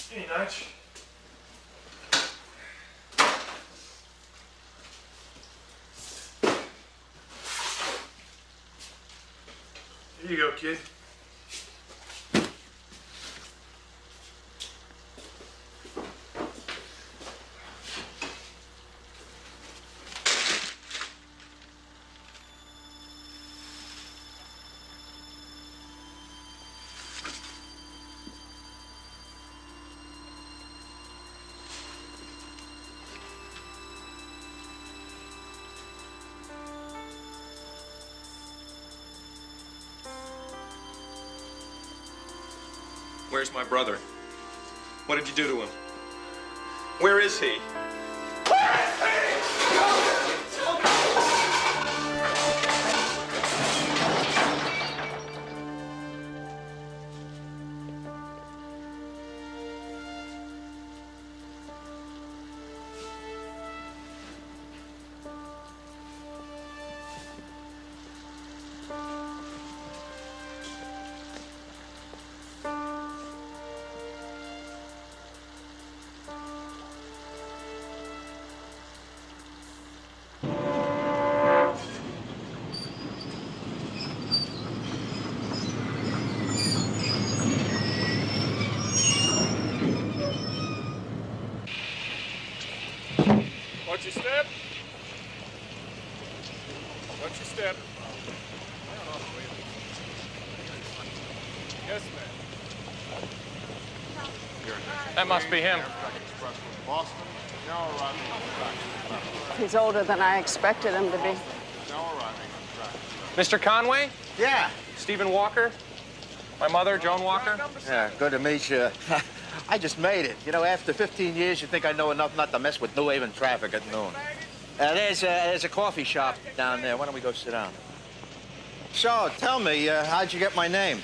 Speaker 5: Hey, Nudge. Here you go, kid.
Speaker 1: Where's my brother? What did you do to him? Where is he?
Speaker 8: Watch your step. Watch your step. Yes, ma'am.
Speaker 18: That must be him.
Speaker 6: He's older than I expected him to be.
Speaker 18: Mr. Conway?
Speaker 20: Yeah.
Speaker 18: Stephen Walker? My mother, Joan Walker?
Speaker 20: Yeah, good to meet you. I just made it. You know, after 15 years, you think I know enough not to mess with New Haven traffic at noon. There's a coffee shop down there. Why don't we go sit down? So, tell me, how'd you get my name?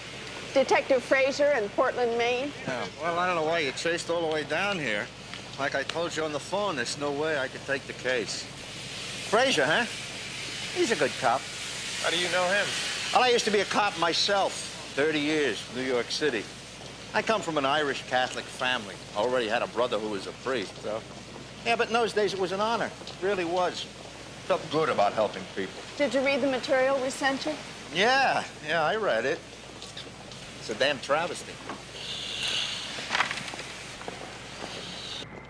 Speaker 6: Detective Fraser in Portland, Maine.
Speaker 20: Yeah, well, I don't know why you chased all the way down here. Like I told you on the phone, there's no way I could take the case. Fraser, huh? He's a good cop.
Speaker 18: How do you know him?
Speaker 20: Well, I used to be a cop myself, 30 years, New York City. I come from an Irish Catholic family. I already had a brother who was a priest, so. Yeah, but in those days, it was an honor. It really was. Felt good about helping people.
Speaker 6: Did you read the material we sent you?
Speaker 20: Yeah, I read it. It's a damn travesty.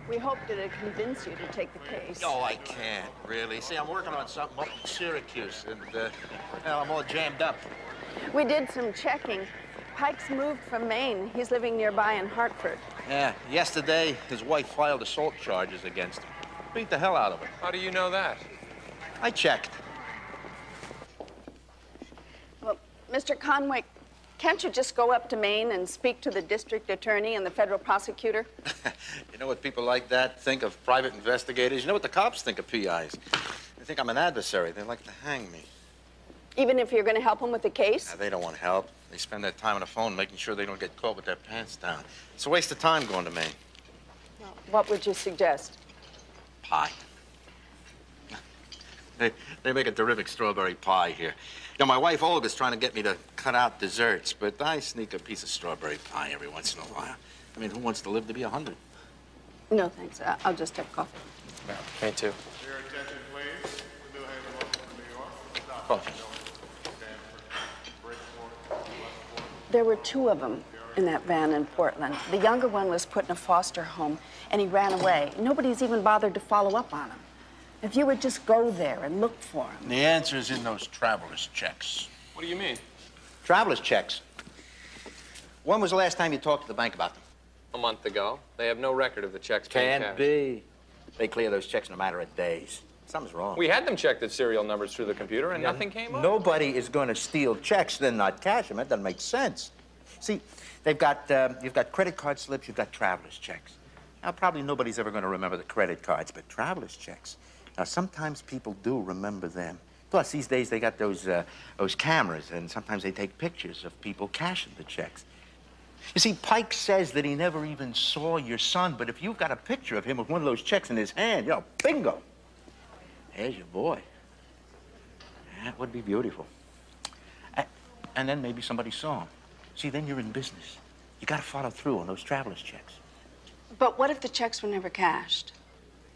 Speaker 6: We hoped it'd convince you to take the case.
Speaker 20: No, I can't, really. See, I'm working on something up in Syracuse, and, well, I'm all jammed up.
Speaker 6: We did some checking. Pike's moved from Maine. He's living nearby in Hartford.
Speaker 20: Yeah, yesterday, his wife filed assault charges against him. Beat the hell out of him.
Speaker 18: How do you know that?
Speaker 20: I checked.
Speaker 6: Well, Mr. Conway, can't you just go up to Maine and speak to the district attorney and the federal prosecutor?
Speaker 20: You know what people like that think of private investigators? You know what the cops think of PIs? They think I'm an adversary. They like to hang me.
Speaker 6: Even if you're going to help them with the case?
Speaker 20: They don't want help. They spend their time on the phone making sure they don't get caught with their pants down. It's a waste of time going to Maine.
Speaker 6: Well, what would you suggest?
Speaker 20: Pie. They make a terrific strawberry pie here. You know, my wife Olga's trying to get me to cut out desserts, but I sneak a piece of strawberry pie every once in a while. I mean, who wants to live to be 100?
Speaker 6: No, thanks. I'll just have coffee.
Speaker 18: Me too.
Speaker 5: Your attention, please. The new Haven welcome to New York.
Speaker 20: Coffee.
Speaker 6: There were 2 of them in that van in Portland. The younger one was put in a foster home, and he ran away. Nobody's even bothered to follow up on him. If you would just go there and look for him.
Speaker 20: The answer is in those traveler's checks.
Speaker 18: What do you mean?
Speaker 20: Traveler's checks? When was the last time you talked to the bank about them?
Speaker 18: A month ago. They have no record of the checks being
Speaker 20: Can't
Speaker 18: cashed.
Speaker 20: be. They clear those checks in a matter of days. Something's wrong.
Speaker 18: We had them check the serial numbers through the computer, and nothing came up.
Speaker 20: Nobody is going to steal checks, then not cash them. That doesn't make sense. See, you've got credit card slips, you've got traveler's checks. Now, probably nobody's ever going to remember the credit cards, but traveler's checks. Now, sometimes people do remember them. Plus, these days, they got those cameras, and sometimes they take pictures of people cashing the checks. You see, Pike says that he never even saw your son, but if you've got a picture of him with one of those checks in his hand, you know, bingo. There's your boy. That would be beautiful. And then maybe somebody saw him. See, then you're in business. You got to follow through on those traveler's checks.
Speaker 6: But what if the checks were never cashed?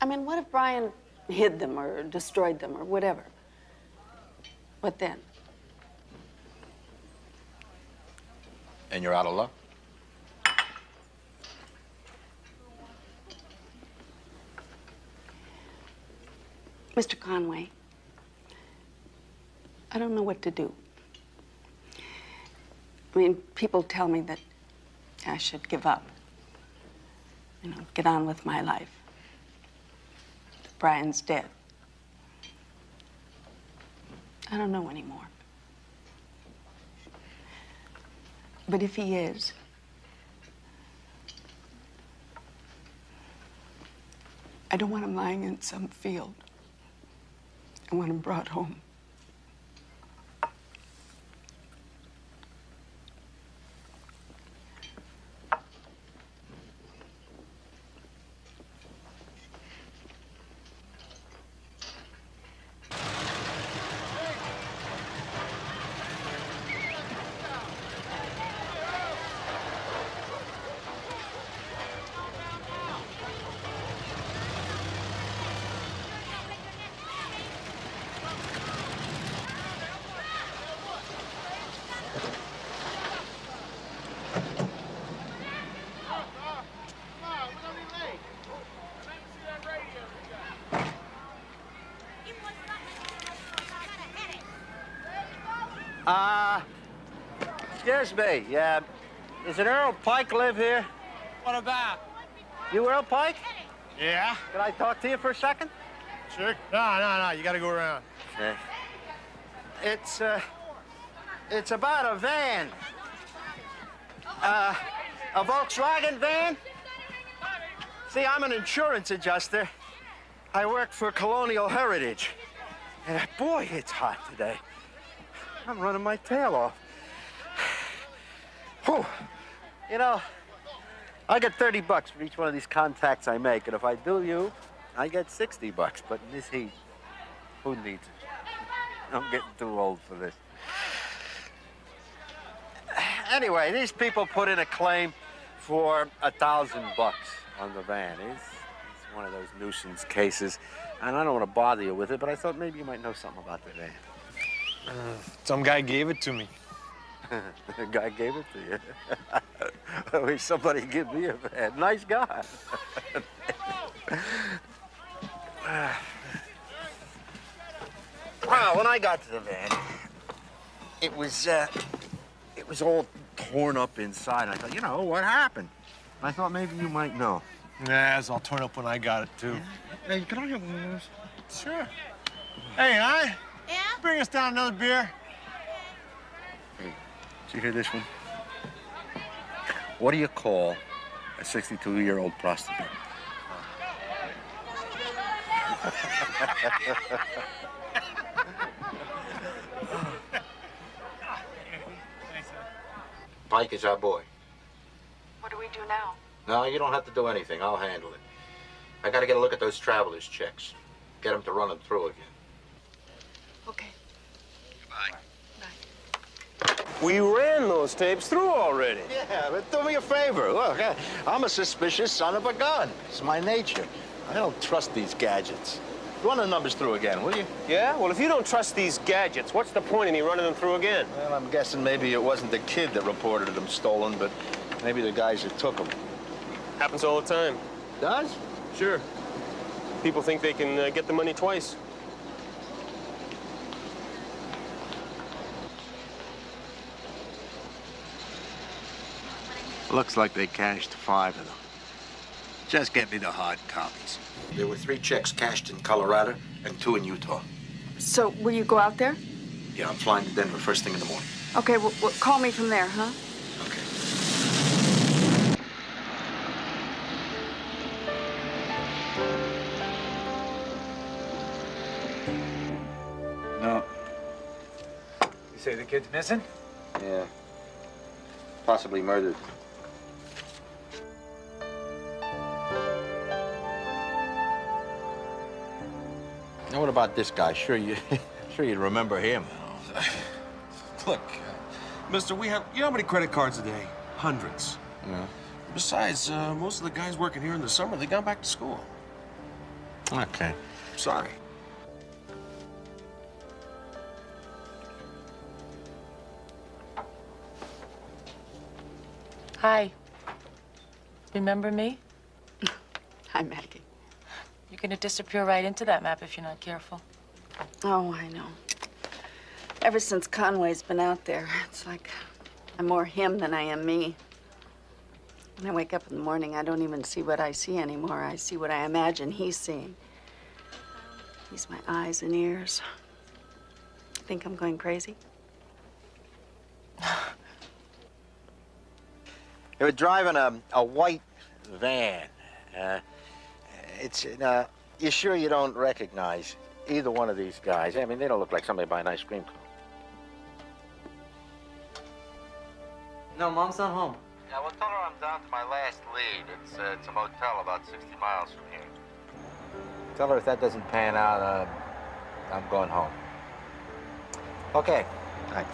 Speaker 6: I mean, what if Brian hid them or destroyed them or whatever? What then?
Speaker 20: And you're out of luck?
Speaker 6: Mr. Conway, I don't know what to do. I mean, people tell me that I should give up. You know, get on with my life. Brian's dead. I don't know anymore. But if he is, I don't want him lying in some field. I want him brought home.
Speaker 20: Excuse me, does an Earl Pike live here?
Speaker 18: What about?
Speaker 20: You Earl Pike?
Speaker 12: Yeah?
Speaker 20: Can I talk to you for a second?
Speaker 12: Sure. No. You gotta go around.
Speaker 20: Okay. It's about a van. A Volkswagen van? See, I'm an insurance adjuster. I work for Colonial Heritage. And boy, it's hot today. I'm running my tail off. Whew. You know, I get $30 for each one of these contacts I make, and if I do you, I get $60. But in this heat, who needs it? I'm getting too old for this. Anyway, these people put in a claim for $1,000 on the van. It's one of those nuisance cases, and I don't want to bother you with it, but I thought maybe you might know something about the van.
Speaker 5: Some guy gave it to me.
Speaker 20: The guy gave it to you. I wish somebody give me a van. Nice guy. Well, when I got to the van, it was all torn up inside. I thought, you know, what happened? I thought maybe you might know.
Speaker 5: Nah, it was all torn up when I got it, too.
Speaker 12: Hey, can I get one of those?
Speaker 5: Sure.
Speaker 12: Hey, bring us down another beer.
Speaker 20: Hey, did you hear this one? What do you call a 62-year-old prostitute? Pike is our boy.
Speaker 6: What do we do now?
Speaker 20: No, you don't have to do anything. I'll handle it. I gotta get a look at those traveler's checks. Get them to run them through again.
Speaker 6: Okay.
Speaker 8: We ran those tapes through already.
Speaker 20: Yeah, but do me a favor. Look, I'm a suspicious son of a gun. It's my nature. I don't trust these gadgets. Run the numbers through again, will you?
Speaker 8: Yeah? Well, if you don't trust these gadgets, what's the point in me running them through again?
Speaker 20: Well, I'm guessing maybe it wasn't the kid that reported them stolen, but maybe the guys that took them.
Speaker 8: Happens all the time.
Speaker 20: Does?
Speaker 8: Sure. People think they can get the money twice.
Speaker 20: Looks like they cashed 5 of them. Just get me the hard copies. There were 3 checks cashed in Colorado and 2 in Utah.
Speaker 6: So, will you go out there?
Speaker 20: Yeah, I'm flying to Denver first thing in the morning.
Speaker 6: Okay, well, call me from there, huh?
Speaker 20: No.
Speaker 21: You say the kid's missing?
Speaker 20: Yeah. Possibly murdered. Now, what about this guy? Sure you'd remember him.
Speaker 22: Look, mister, you know how many credit cards a day? Hundreds.
Speaker 20: Yeah.
Speaker 22: Besides, most of the guys working here in the summer, they gone back to school.
Speaker 20: Okay.
Speaker 22: Sorry.
Speaker 23: Hi. Remember me?
Speaker 6: Hi, Maggie.
Speaker 23: You're gonna disappear right into that map if you're not careful.
Speaker 6: Oh, I know. Ever since Conway's been out there, it's like I'm more him than I am me. When I wake up in the morning, I don't even see what I see anymore. I see what I imagine he's seeing. He's my eyes and ears. Think I'm going crazy?
Speaker 20: They were driving a white van. You sure you don't recognize either one of these guys? I mean, they don't look like somebody buying ice cream cone.
Speaker 24: No, Mom's not home.
Speaker 20: Yeah, well, tell her I'm down to my last lead. It's a motel about 60 miles from here. Tell her if that doesn't pan out, I'm going home. Okay, thanks.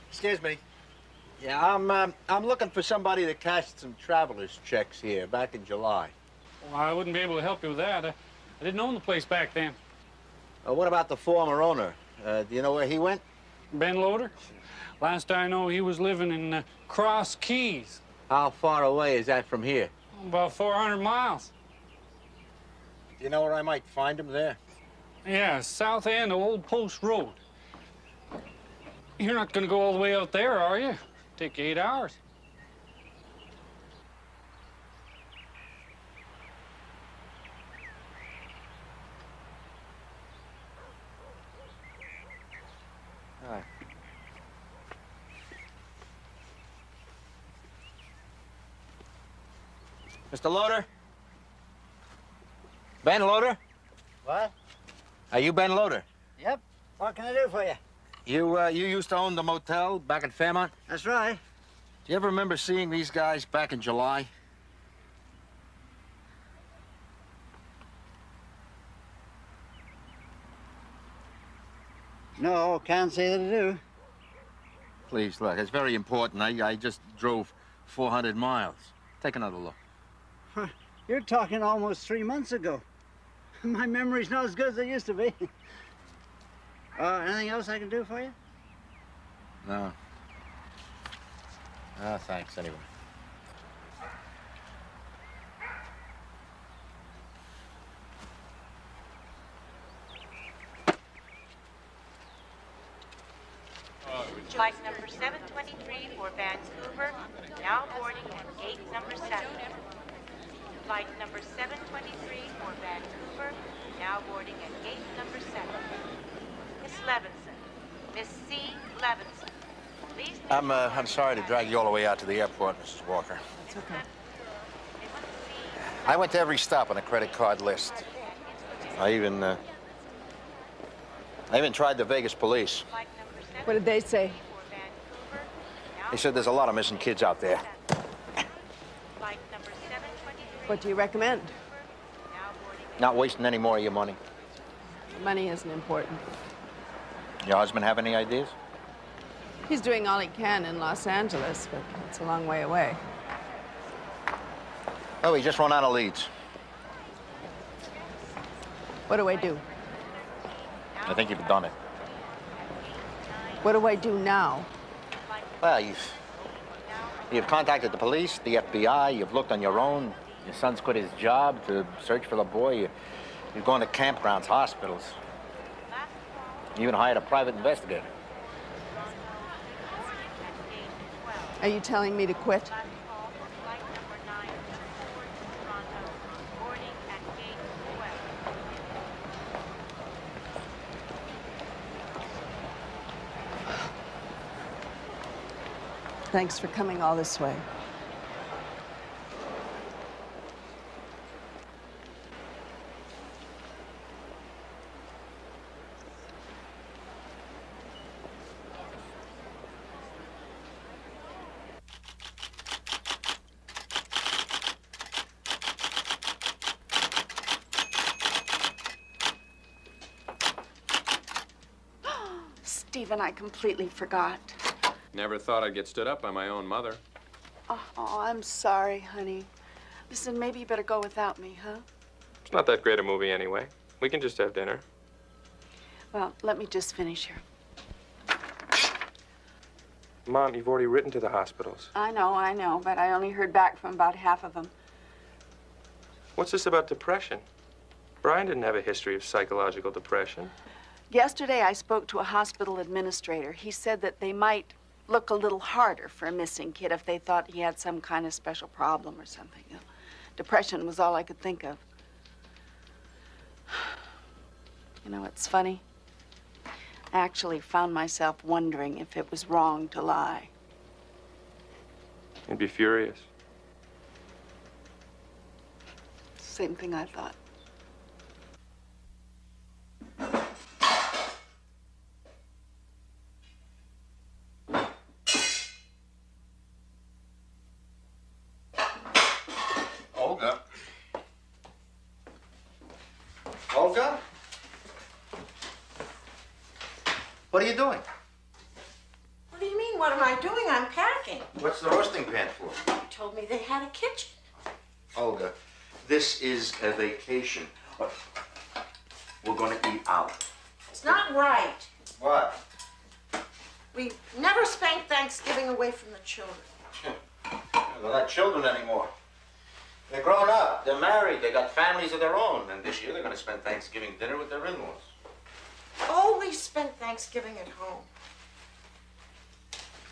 Speaker 20: Excuse me. Yeah, I'm looking for somebody that cashed some traveler's checks here back in July.
Speaker 25: Well, I wouldn't be able to help you with that. I didn't own the place back then.
Speaker 20: What about the former owner? Do you know where he went?
Speaker 25: Ben Loader? Last I know, he was living in Cross Keys.
Speaker 20: How far away is that from here?
Speaker 25: About 400 miles.
Speaker 20: Do you know where I might find him there?
Speaker 25: Yeah, south end of Old Post Road. You're not going to go all the way out there, are you? Take 8 hours.
Speaker 20: All right. Mr. Loader? Ben Loader?
Speaker 21: What?
Speaker 20: Are you Ben Loader?
Speaker 21: Yep. What can I do for you?
Speaker 20: You used to own the motel back in Fairmont?
Speaker 21: That's right.
Speaker 20: Do you ever remember seeing these guys back in July?
Speaker 21: No, can't say that I do.
Speaker 20: Please, look, it's very important. I just drove 400 miles. Take another look.
Speaker 21: Huh. You're talking almost 3 months ago. My memory's not as good as it used to be. Anything else I can do for you?
Speaker 20: No. Ah, thanks, anyway.
Speaker 10: Flight number 723 for Vancouver, now boarding at gate number 7. Flight number 723 for Vancouver, now boarding at gate number 7. Miss Levinson. Miss C. Levinson.
Speaker 20: I'm sorry to drag you all the way out to the airport, Mrs. Walker.
Speaker 6: It's okay.
Speaker 20: I went to every stop on the credit card list. I even tried the Vegas police.
Speaker 6: What did they say?
Speaker 20: They said there's a lot of missing kids out there.
Speaker 6: What do you recommend?
Speaker 20: Not wasting any more of your money.
Speaker 6: Money isn't important.
Speaker 20: Your husband have any ideas?
Speaker 6: He's doing all he can in Los Angeles, but it's a long way away.
Speaker 20: Oh, he just run out of leads.
Speaker 6: What do I do?
Speaker 20: I think you've done it.
Speaker 6: What do I do now?
Speaker 20: Well, you've contacted the police, the FBI, you've looked on your own. Your son's quit his job to search for the boy. You're going to campgrounds, hospitals. You even hired a private investigator.
Speaker 6: Are you telling me to quit? Thanks for coming all this way.
Speaker 7: Stephen, I completely forgot.
Speaker 1: Never thought I'd get stood up by my own mother.
Speaker 7: Oh, I'm sorry, honey. Listen, maybe you better go without me, huh?
Speaker 1: It's not that great a movie anyway. We can just have dinner.
Speaker 7: Well, let me just finish here.
Speaker 1: Mom, you've already written to the hospitals.
Speaker 7: I know, but I only heard back from about half of them.
Speaker 1: What's this about depression? Brian didn't have a history of psychological depression.
Speaker 7: Yesterday, I spoke to a hospital administrator. He said that they might look a little harder for a missing kid if they thought he had some kind of special problem or something. Depression was all I could think of. You know, it's funny. I actually found myself wondering if it was wrong to lie.
Speaker 1: You'd be furious.
Speaker 7: Same thing I thought.
Speaker 20: Olga? Olga? What are you doing?
Speaker 19: What do you mean, what am I doing? I'm packing.
Speaker 20: What's the roasting pan for?
Speaker 19: You told me they had a kitchen.
Speaker 20: Olga, this is a vacation. We're going to eat out.
Speaker 19: It's not right.
Speaker 20: What?
Speaker 19: We never spent Thanksgiving away from the children.
Speaker 20: They're not children anymore. They're grown up. They're married. They got families of their own. And this year they're going to spend Thanksgiving dinner with their in-laws.
Speaker 19: Always spent Thanksgiving at home.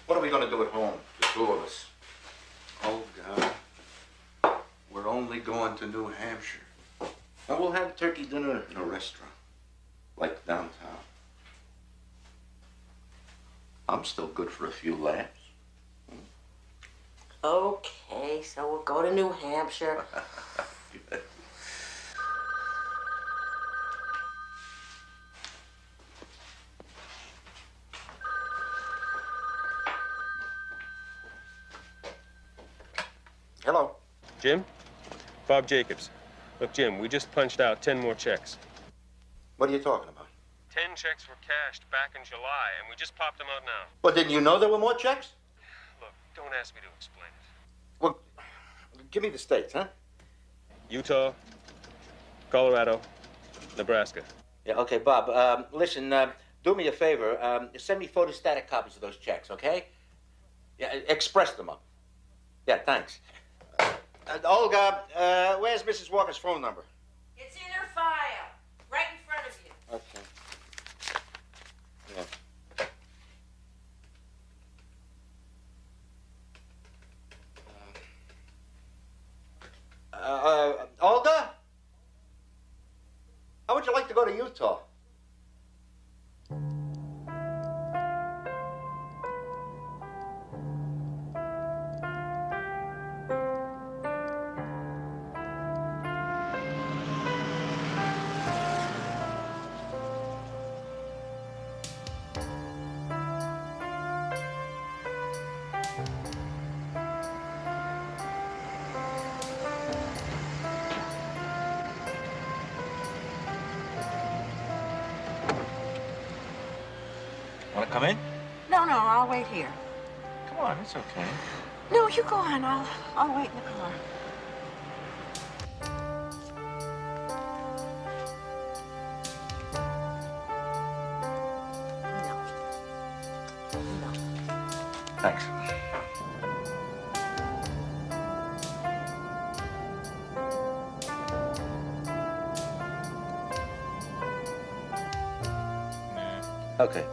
Speaker 20: What are we going to do at home, the two of us? Oh, God. We're only going to New Hampshire. And we'll have turkey dinner in a restaurant, like downtown. I'm still good for a few laughs.
Speaker 19: Okay, so we'll go to New Hampshire.
Speaker 20: Hello.
Speaker 1: Jim? Bob Jacobs. Look, Jim, we just punched out 10 more checks.
Speaker 20: What are you talking about?
Speaker 1: 10 checks were cashed back in July, and we just popped them out now.
Speaker 20: Well, didn't you know there were more checks?
Speaker 1: Look, don't ask me to explain it.
Speaker 20: Well, give me the states, huh?
Speaker 1: Utah, Colorado, Nebraska.
Speaker 20: Yeah, okay, Bob. Listen, do me a favor. Send me photostatic copies of those checks, okay? Yeah, express them up. Yeah, thanks. Olga, where's Mrs. Walker's phone number?
Speaker 19: It's in her file, right in front of you.
Speaker 20: Okay. Yeah. Olga? How would you like to go to Utah? Want to come in?
Speaker 19: No, I'll wait here.
Speaker 20: Come on, it's okay.
Speaker 19: No, you go on. I'll wait in the car.
Speaker 20: Thanks. Okay.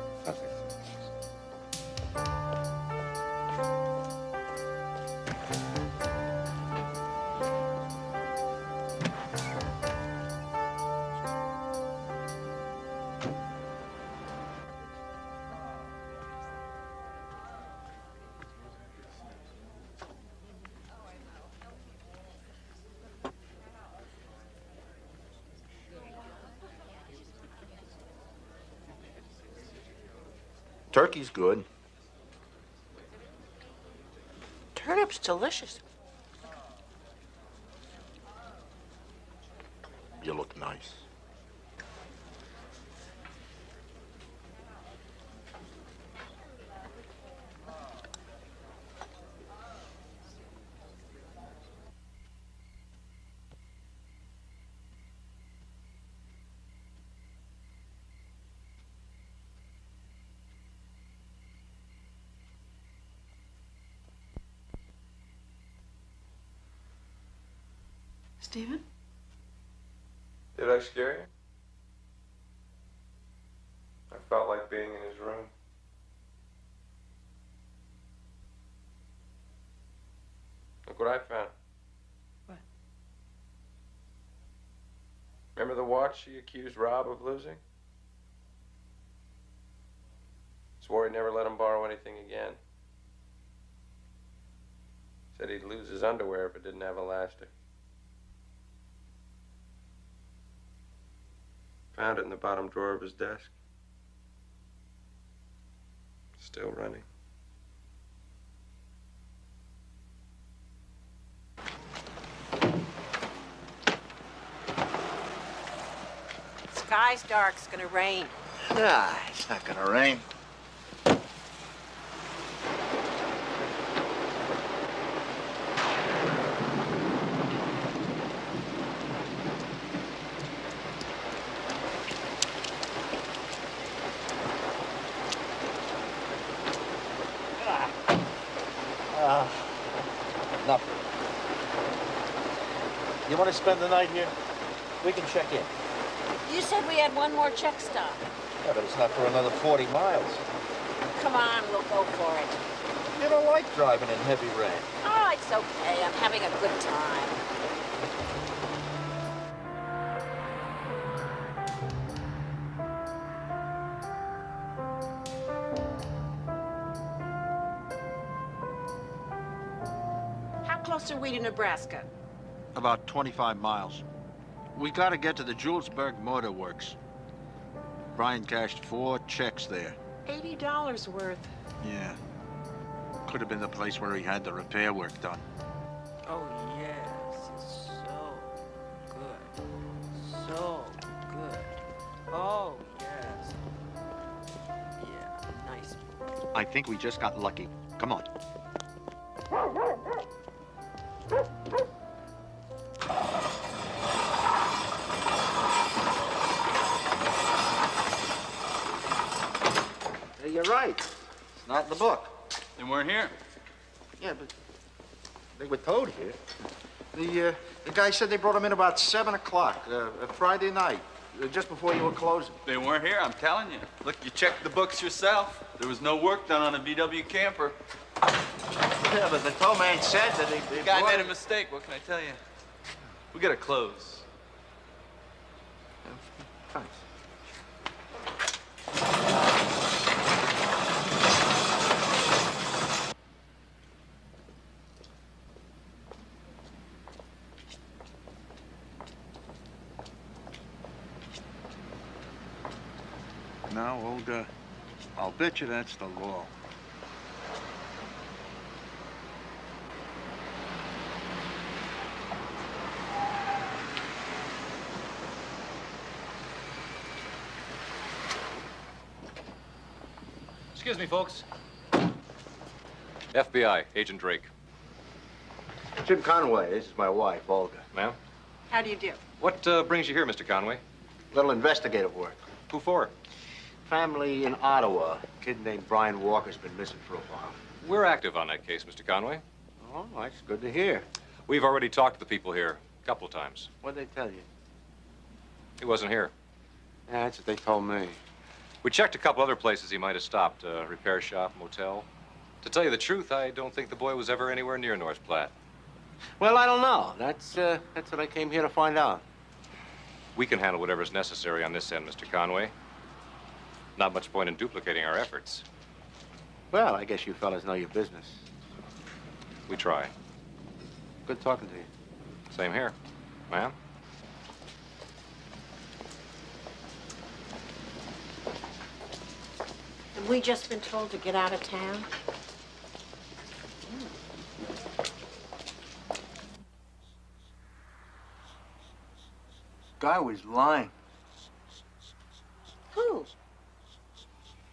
Speaker 20: Turkey's good.
Speaker 19: Turnip's delicious.
Speaker 20: You look nice.
Speaker 6: Stephen?
Speaker 1: Did I scare you? I felt like being in his room. Look what I found.
Speaker 6: What?
Speaker 1: Remember the watch he accused Rob of losing? Swore he'd never let him borrow anything again. Said he'd lose his underwear if it didn't have elastic. Found it in the bottom drawer of his desk. Still running.
Speaker 19: Sky's dark. It's gonna rain.
Speaker 20: Ah, it's not gonna rain. Nothing. You want to spend the night here? We can check in.
Speaker 19: You said we had one more check stop.
Speaker 20: Yeah, but it's not for another 40 miles.
Speaker 19: Come on, we'll go for it.
Speaker 20: You don't like driving in heavy rain.
Speaker 19: Oh, it's okay. I'm having a good time. How close are we to Nebraska?
Speaker 20: About 25 miles. We gotta get to the Julesburg Motor Works. Brian cashed 4 checks there.
Speaker 19: $80 worth.
Speaker 20: Yeah. Could have been the place where he had the repair work done.
Speaker 19: Oh, yes. It's so good. So good. Oh, yes. Yeah, nice.
Speaker 20: I think we just got lucky. Come on. You're right. It's not in the book.
Speaker 3: They weren't here.
Speaker 20: Yeah, but they were towed here. The guy said they brought them in about 7 o'clock, Friday night, just before you were closing.
Speaker 3: They weren't here, I'm telling you. Look, you checked the books yourself. There was no work done on a VW camper.
Speaker 20: Yeah, but the tow man said that they
Speaker 3: The guy
Speaker 20: brought
Speaker 3: made
Speaker 20: it-
Speaker 3: a mistake, what can I tell you? We gotta close.
Speaker 20: Thanks.
Speaker 4: Now, old
Speaker 20: I'll bet you that's the law.
Speaker 4: Excuse me, folks.
Speaker 11: FBI, Agent Drake.
Speaker 20: Jim Conway, this is my wife, Olga.
Speaker 11: Ma'am?
Speaker 7: How do you do?
Speaker 11: What brings you here, Mr. Conway?
Speaker 20: Little investigative work.
Speaker 11: Who for?
Speaker 20: Family in Ottawa. A kid named Brian Walker's been missing for a while.
Speaker 11: We're active on that case, Mr. Conway.
Speaker 20: Oh, that's good to hear.
Speaker 11: We've already talked to the people here a couple of times.
Speaker 20: What'd they tell you?
Speaker 11: He wasn't here.
Speaker 20: Yeah, that's what they told me.
Speaker 11: We checked a couple other places he might have stopped. A repair shop, motel. To tell you the truth, I don't think the boy was ever anywhere near North Platte.
Speaker 20: Well, I don't know. That's what I came here to find out.
Speaker 11: We can handle whatever's necessary on this end, Mr. Conway. Not much point in duplicating our efforts.
Speaker 20: Well, I guess you fellas know your business.
Speaker 11: We try.
Speaker 20: Good talking to you.
Speaker 11: Same here. Ma'am?
Speaker 19: Have we just been told to get out of town?
Speaker 20: Guy was lying.
Speaker 19: Who?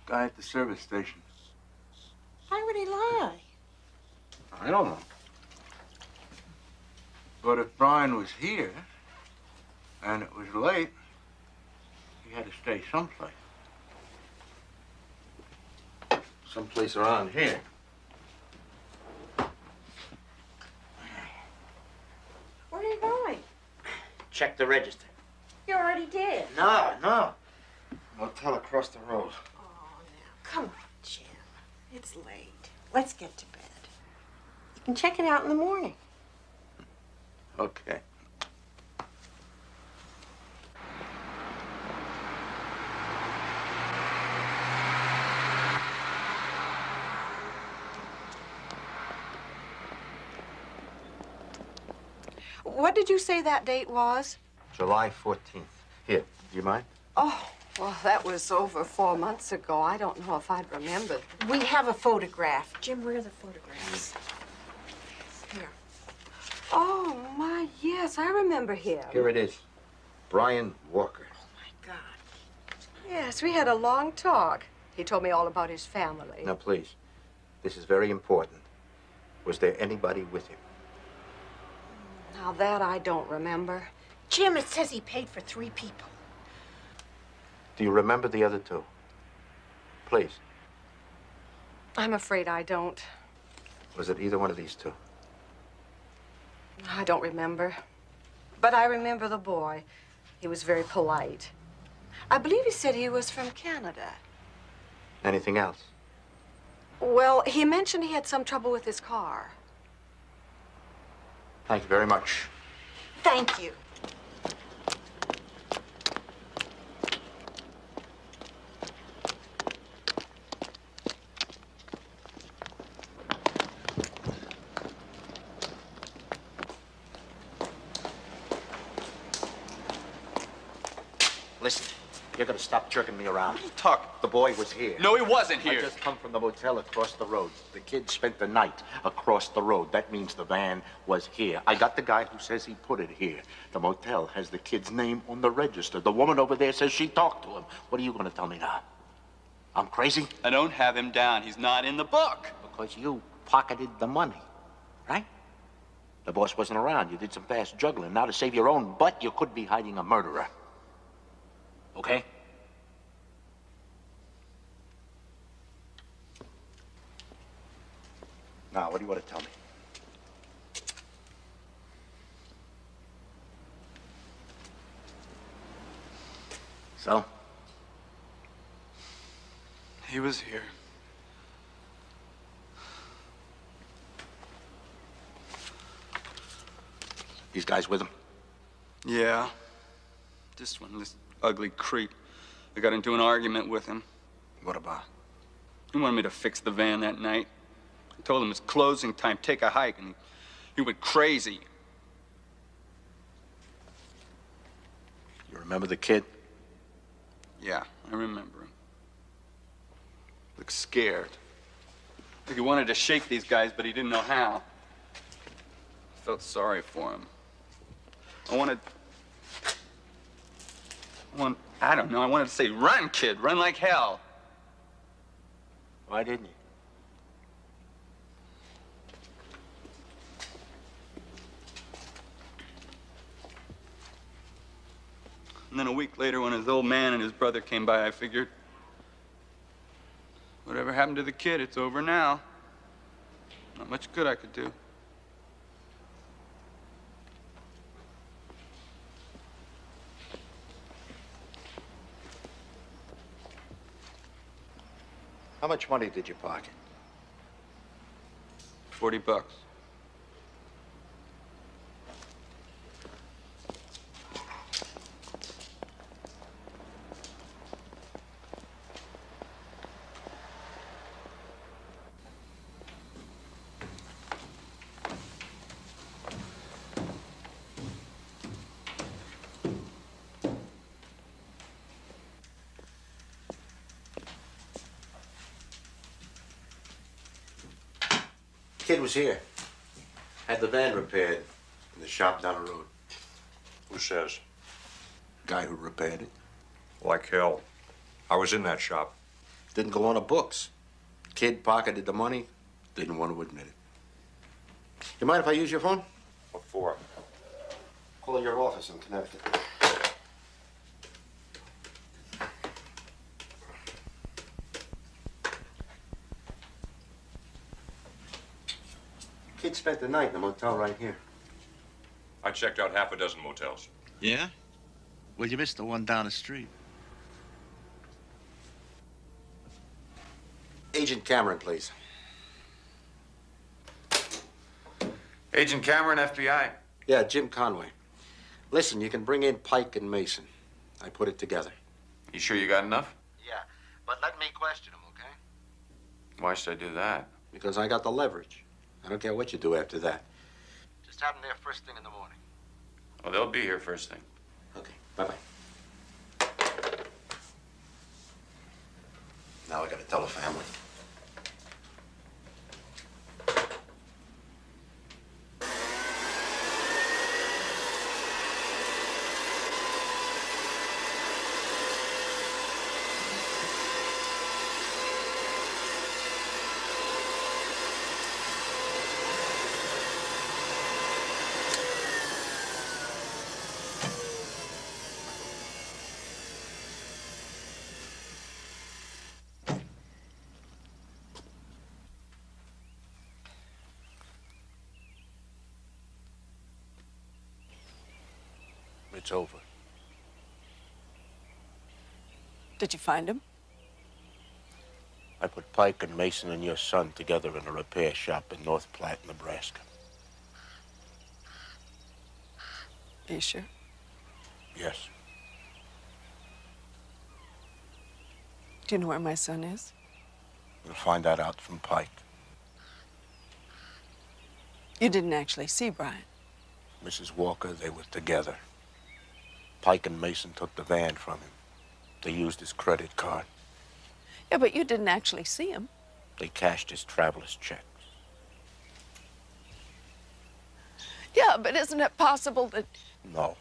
Speaker 20: Guy at the service station.
Speaker 19: Why would he lie?
Speaker 20: I don't know. But if Brian was here, and it was late, he had to stay someplace. Someplace around here.
Speaker 19: Where are you going?
Speaker 20: Check the register.
Speaker 19: You already did.
Speaker 20: No. Motel across the road.
Speaker 19: Come on, Jim. It's late. Let's get to bed. You can check it out in the morning.
Speaker 20: Okay.
Speaker 7: What did you say that date was?
Speaker 20: July 14th. Here, do you mind?
Speaker 7: Oh, well, that was over 4 months ago. I don't know if I'd remembered.
Speaker 19: We have a photograph. Jim, where are the photographs? Here.
Speaker 7: Oh, my, yes, I remember him.
Speaker 20: Here it is. Brian Walker.
Speaker 7: Yes, we had a long talk. He told me all about his family.
Speaker 20: Now, please, this is very important. Was there anybody with him?
Speaker 7: Now, that I don't remember.
Speaker 19: Jim, it says he paid for 3 people.
Speaker 20: Do you remember the other 2? Please.
Speaker 7: I'm afraid I don't.
Speaker 20: Was it either one of these 2?
Speaker 7: I don't remember. But I remember the boy. He was very polite. I believe he said he was from Canada.
Speaker 20: Anything else?
Speaker 7: Well, he mentioned he had some trouble with his car.
Speaker 20: Thank you very much.
Speaker 19: Thank you.
Speaker 20: Listen, you're gonna stop jerking me around.
Speaker 3: What are you talking?
Speaker 20: The boy was here.
Speaker 3: No, he wasn't here.
Speaker 20: I just come from the motel across the road. The kid spent the night across the road. That means the van was here. I got the guy who says he put it here. The motel has the kid's name on the register. The woman over there says she talked to him. What are you gonna tell me now? I'm crazy?
Speaker 3: I don't have him down. He's not in the book.
Speaker 20: Because you pocketed the money, right? The boss wasn't around. You did some fast juggling. Now to save your own butt, you could be hiding a murderer. Okay? Now, what do you want to tell me? So?
Speaker 3: He was here.
Speaker 20: These guys with him?
Speaker 3: Yeah. This ugly creep. I got into an argument with him.
Speaker 20: What about?
Speaker 3: He wanted me to fix the van that night. I told him it's closing time, take a hike, and he went crazy.
Speaker 20: You remember the kid?
Speaker 3: Yeah, I remember him. Looked scared. Like he wanted to shake these guys, but he didn't know how. I felt sorry for him. I don't know, I wanted to say, run, kid, run like hell.
Speaker 20: Why didn't you?
Speaker 3: And then a week later, when his old man and his brother came by, I figured, whatever happened to the kid, it's over now. Not much good I could do.
Speaker 20: How much money did you pocket?
Speaker 3: $40.
Speaker 20: Kid was here. Had the van repaired in the shop down the road.
Speaker 11: Who says?
Speaker 20: Guy who repaired it.
Speaker 11: Like hell. I was in that shop.
Speaker 20: Didn't go on the books. Kid pocketed the money, didn't want to admit it. You mind if I use your phone?
Speaker 11: What for?
Speaker 20: Call your office in Connecticut. Kid spent the night in the motel right here.
Speaker 11: I checked out half a dozen motels.
Speaker 12: Yeah? Well, you missed the one down the street.
Speaker 20: Agent Cameron, please.
Speaker 1: Agent Cameron, FBI.
Speaker 20: Yeah, Jim Conway. Listen, you can bring in Pike and Mason. I put it together.
Speaker 1: You sure you got enough?
Speaker 20: Yeah, but let me question him, okay?
Speaker 1: Why should I do that?
Speaker 20: Because I got the leverage. I don't care what you do after that. Just have them there first thing in the morning.
Speaker 1: Well, they'll be here first thing.
Speaker 20: Okay, bye-bye. Now I gotta tell the family. It's over.
Speaker 6: Did you find him?
Speaker 20: I put Pike and Mason and your son together in a repair shop in North Platte, Nebraska.
Speaker 6: Are you sure?
Speaker 20: Yes.
Speaker 6: Do you know where my son is?
Speaker 20: You'll find that out from Pike.
Speaker 6: You didn't actually see Brian.
Speaker 20: Mrs. Walker, they were together. Pike and Mason took the van from him. They used his credit card.
Speaker 6: Yeah, but you didn't actually see him.
Speaker 20: They cashed his traveler's checks.
Speaker 6: Yeah, but isn't it possible that...
Speaker 20: No.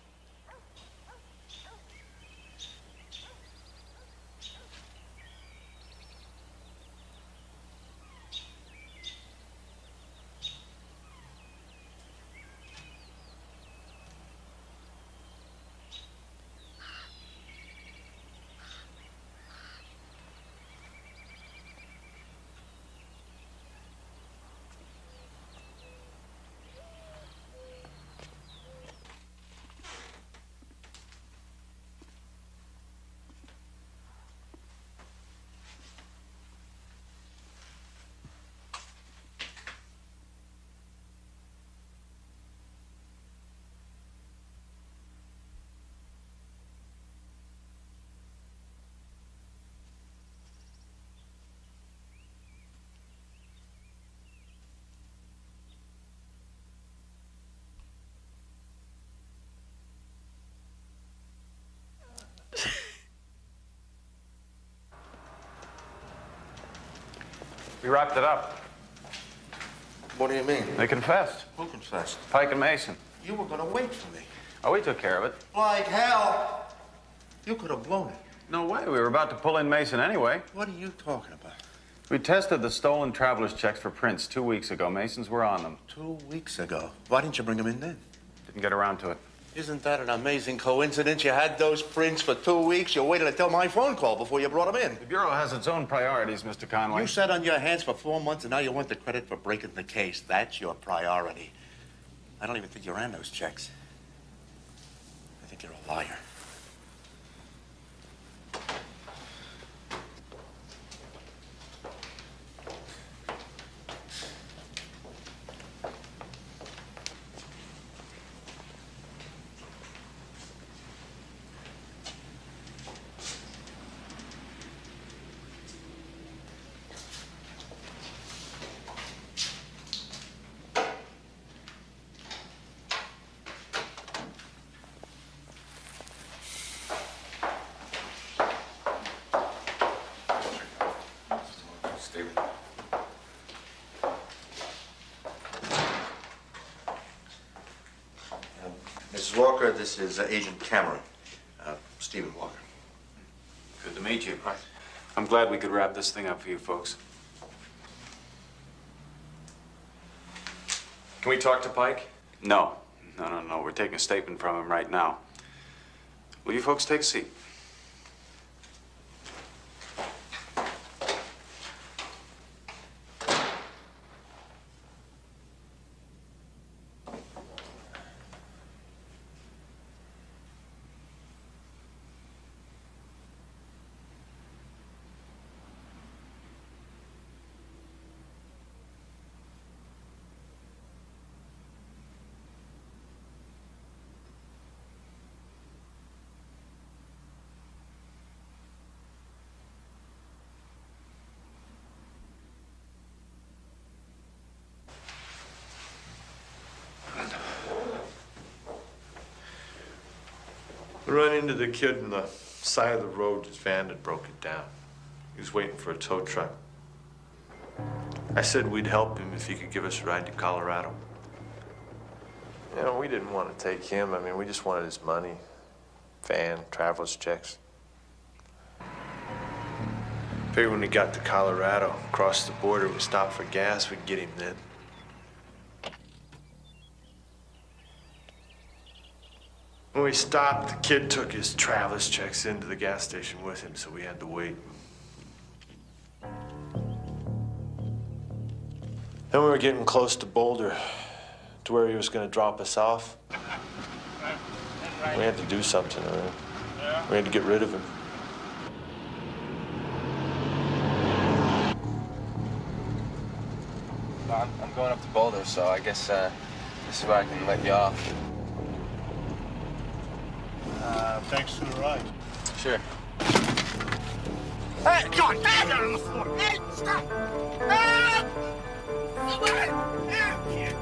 Speaker 2: We wrapped it up.
Speaker 20: What do you mean?
Speaker 2: They confessed.
Speaker 20: Who confessed?
Speaker 2: Pike and Mason.
Speaker 20: You were gonna wait for me.
Speaker 2: Oh, we took care of it.
Speaker 20: Like hell. You could have blown it.
Speaker 2: No way. We were about to pull in Mason anyway.
Speaker 20: What are you talking about?
Speaker 2: We tested the stolen traveler's checks for prints 2 weeks ago. Mason's were on them.
Speaker 20: 2 weeks ago. Why didn't you bring them in then?
Speaker 2: Didn't get around to it.
Speaker 20: Isn't that an amazing coincidence? You had those prints for 2 weeks. You waited until my phone call before you brought them in.
Speaker 2: The Bureau has its own priorities, Mr. Conway.
Speaker 20: You sat on your hands for 4 months, and now you want the credit for breaking the case. That's your priority. I don't even think you ran those checks. I think you're a liar.
Speaker 4: Mrs. Walker, this is Agent Cameron. Stephen Walker.
Speaker 2: Good to meet you. I'm glad we could wrap this thing up for you folks.
Speaker 1: Can we talk to Pike?
Speaker 2: No. No. We're taking a statement from him right now. Will you folks take a seat?
Speaker 5: We run into the kid on the side of the road. His van had broken down. He was waiting for a tow truck. I said we'd help him if he could give us a ride to Colorado. You know, we didn't want to take him. I mean, we just wanted his money, van, traveler's checks. Figured when we got to Colorado, across the border, we stopped for gas, we'd get him then. When we stopped, the kid took his traveler's checks into the gas station with him, so we had to wait. Then we were getting close to Boulder, to where he was going to drop us off. We had to do something. We had to get rid of him.
Speaker 13: I'm going up to Boulder, so I guess this is where I can let you off.
Speaker 12: Thanks for the ride.
Speaker 13: Sure.
Speaker 12: Hey, John, get down on the floor. Hey, stop. Ah! Somebody, help here.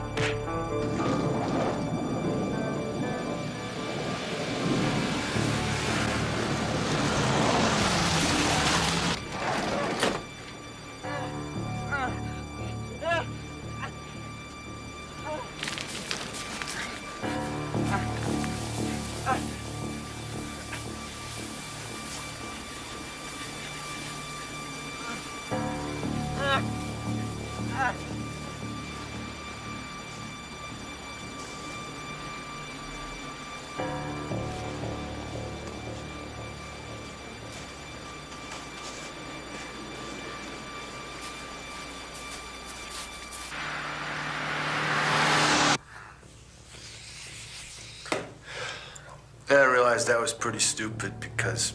Speaker 5: Then I realized that was pretty stupid because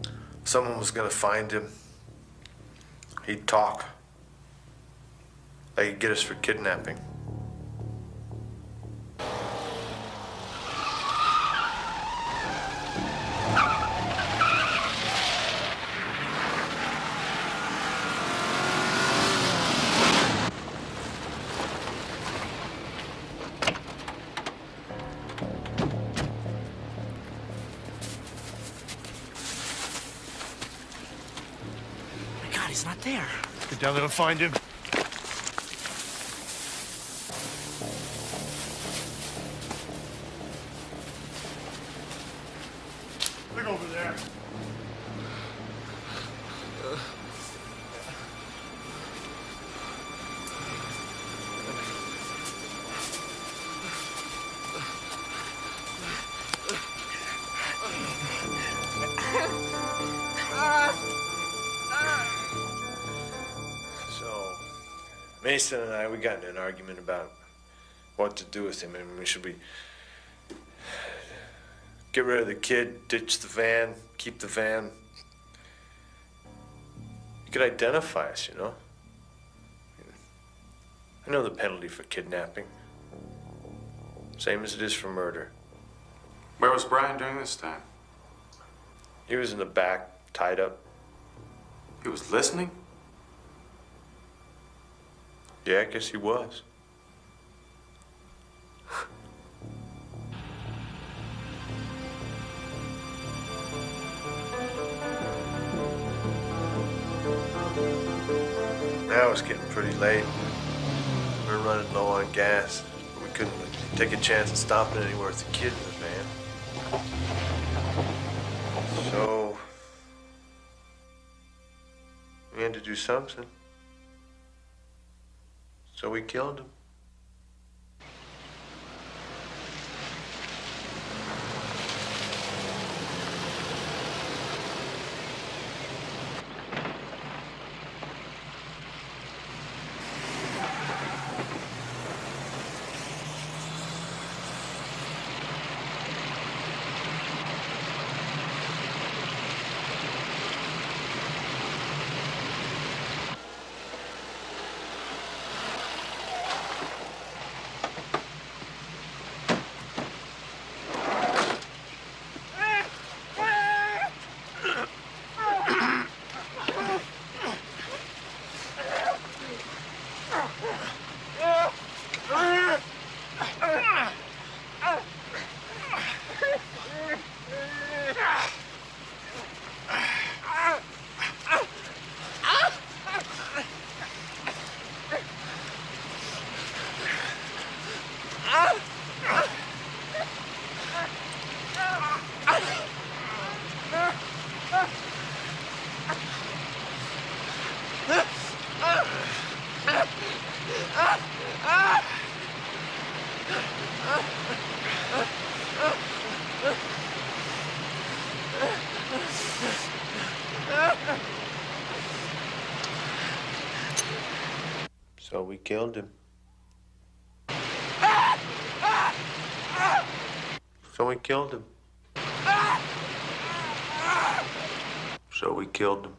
Speaker 5: if someone was gonna find him, he'd talk. They could get us for kidnapping.
Speaker 24: He's not there.
Speaker 12: Get down there and find him. Look over there.
Speaker 5: Mason and I, we got in an argument about what to do with him. I mean, should we get rid of the kid, ditch the van, keep the van? You could identify us, you know? I know the penalty for kidnapping. Same as it is for murder.
Speaker 2: Where was Brian during this time?
Speaker 5: He was in the back, tied up.
Speaker 2: He was listening?
Speaker 5: Yeah, I guess he was. Now it's getting pretty late. We're running low on gas, but we couldn't take a chance of stopping anywhere with the kid in the van. So we had to do something. So we killed him. So we killed him. So we killed him. So we killed him.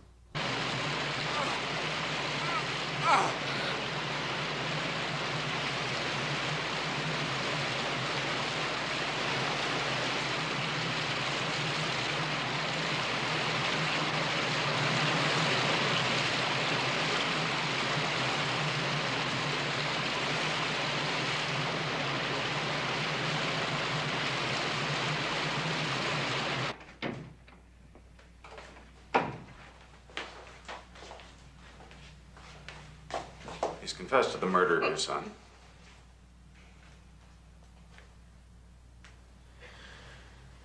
Speaker 2: He's confessed to the murder of your son.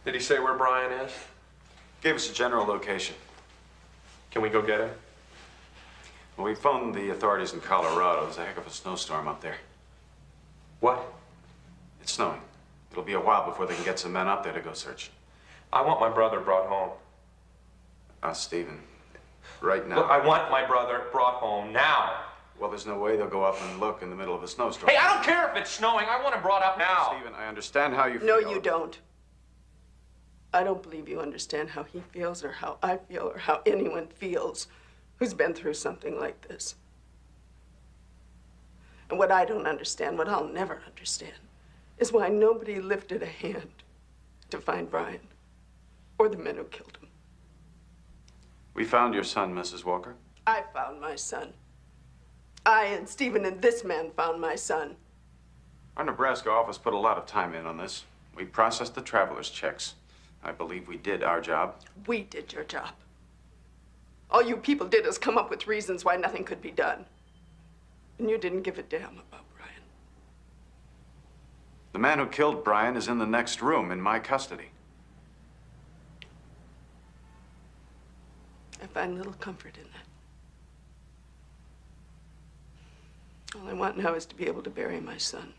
Speaker 1: Did he say where Brian is?
Speaker 2: Gave us a general location.
Speaker 1: Can we go get him?
Speaker 2: Well, we phoned the authorities in Colorado. There's a heck of a snowstorm up there.
Speaker 1: What?
Speaker 2: It's snowing. It'll be a while before they can get some men up there to go search.
Speaker 1: I want my brother brought home.
Speaker 2: Stephen, right now.
Speaker 1: Look, I want my brother brought home now.
Speaker 2: Well, there's no way they'll go up and look in the middle of a snowstorm.
Speaker 1: Hey, I don't care if it's snowing. I want him brought up now.
Speaker 2: Stephen, I understand how you feel.
Speaker 6: No, you don't. I don't believe you understand how he feels or how I feel or how anyone feels who's been through something like this. And what I don't understand, what I'll never understand, is why nobody lifted a hand to find Brian or the men who killed him.
Speaker 2: We found your son, Mrs. Walker.
Speaker 6: I found my son. I and Stephen and this man found my son.
Speaker 2: Our Nebraska office put a lot of time in on this. We processed the traveler's checks. I believe we did our job.
Speaker 6: We did your job. All you people did is come up with reasons why nothing could be done. And you didn't give a damn about Brian.
Speaker 2: The man who killed Brian is in the next room in my custody.
Speaker 6: I find little comfort in that. All I want now is to be able to bury my son.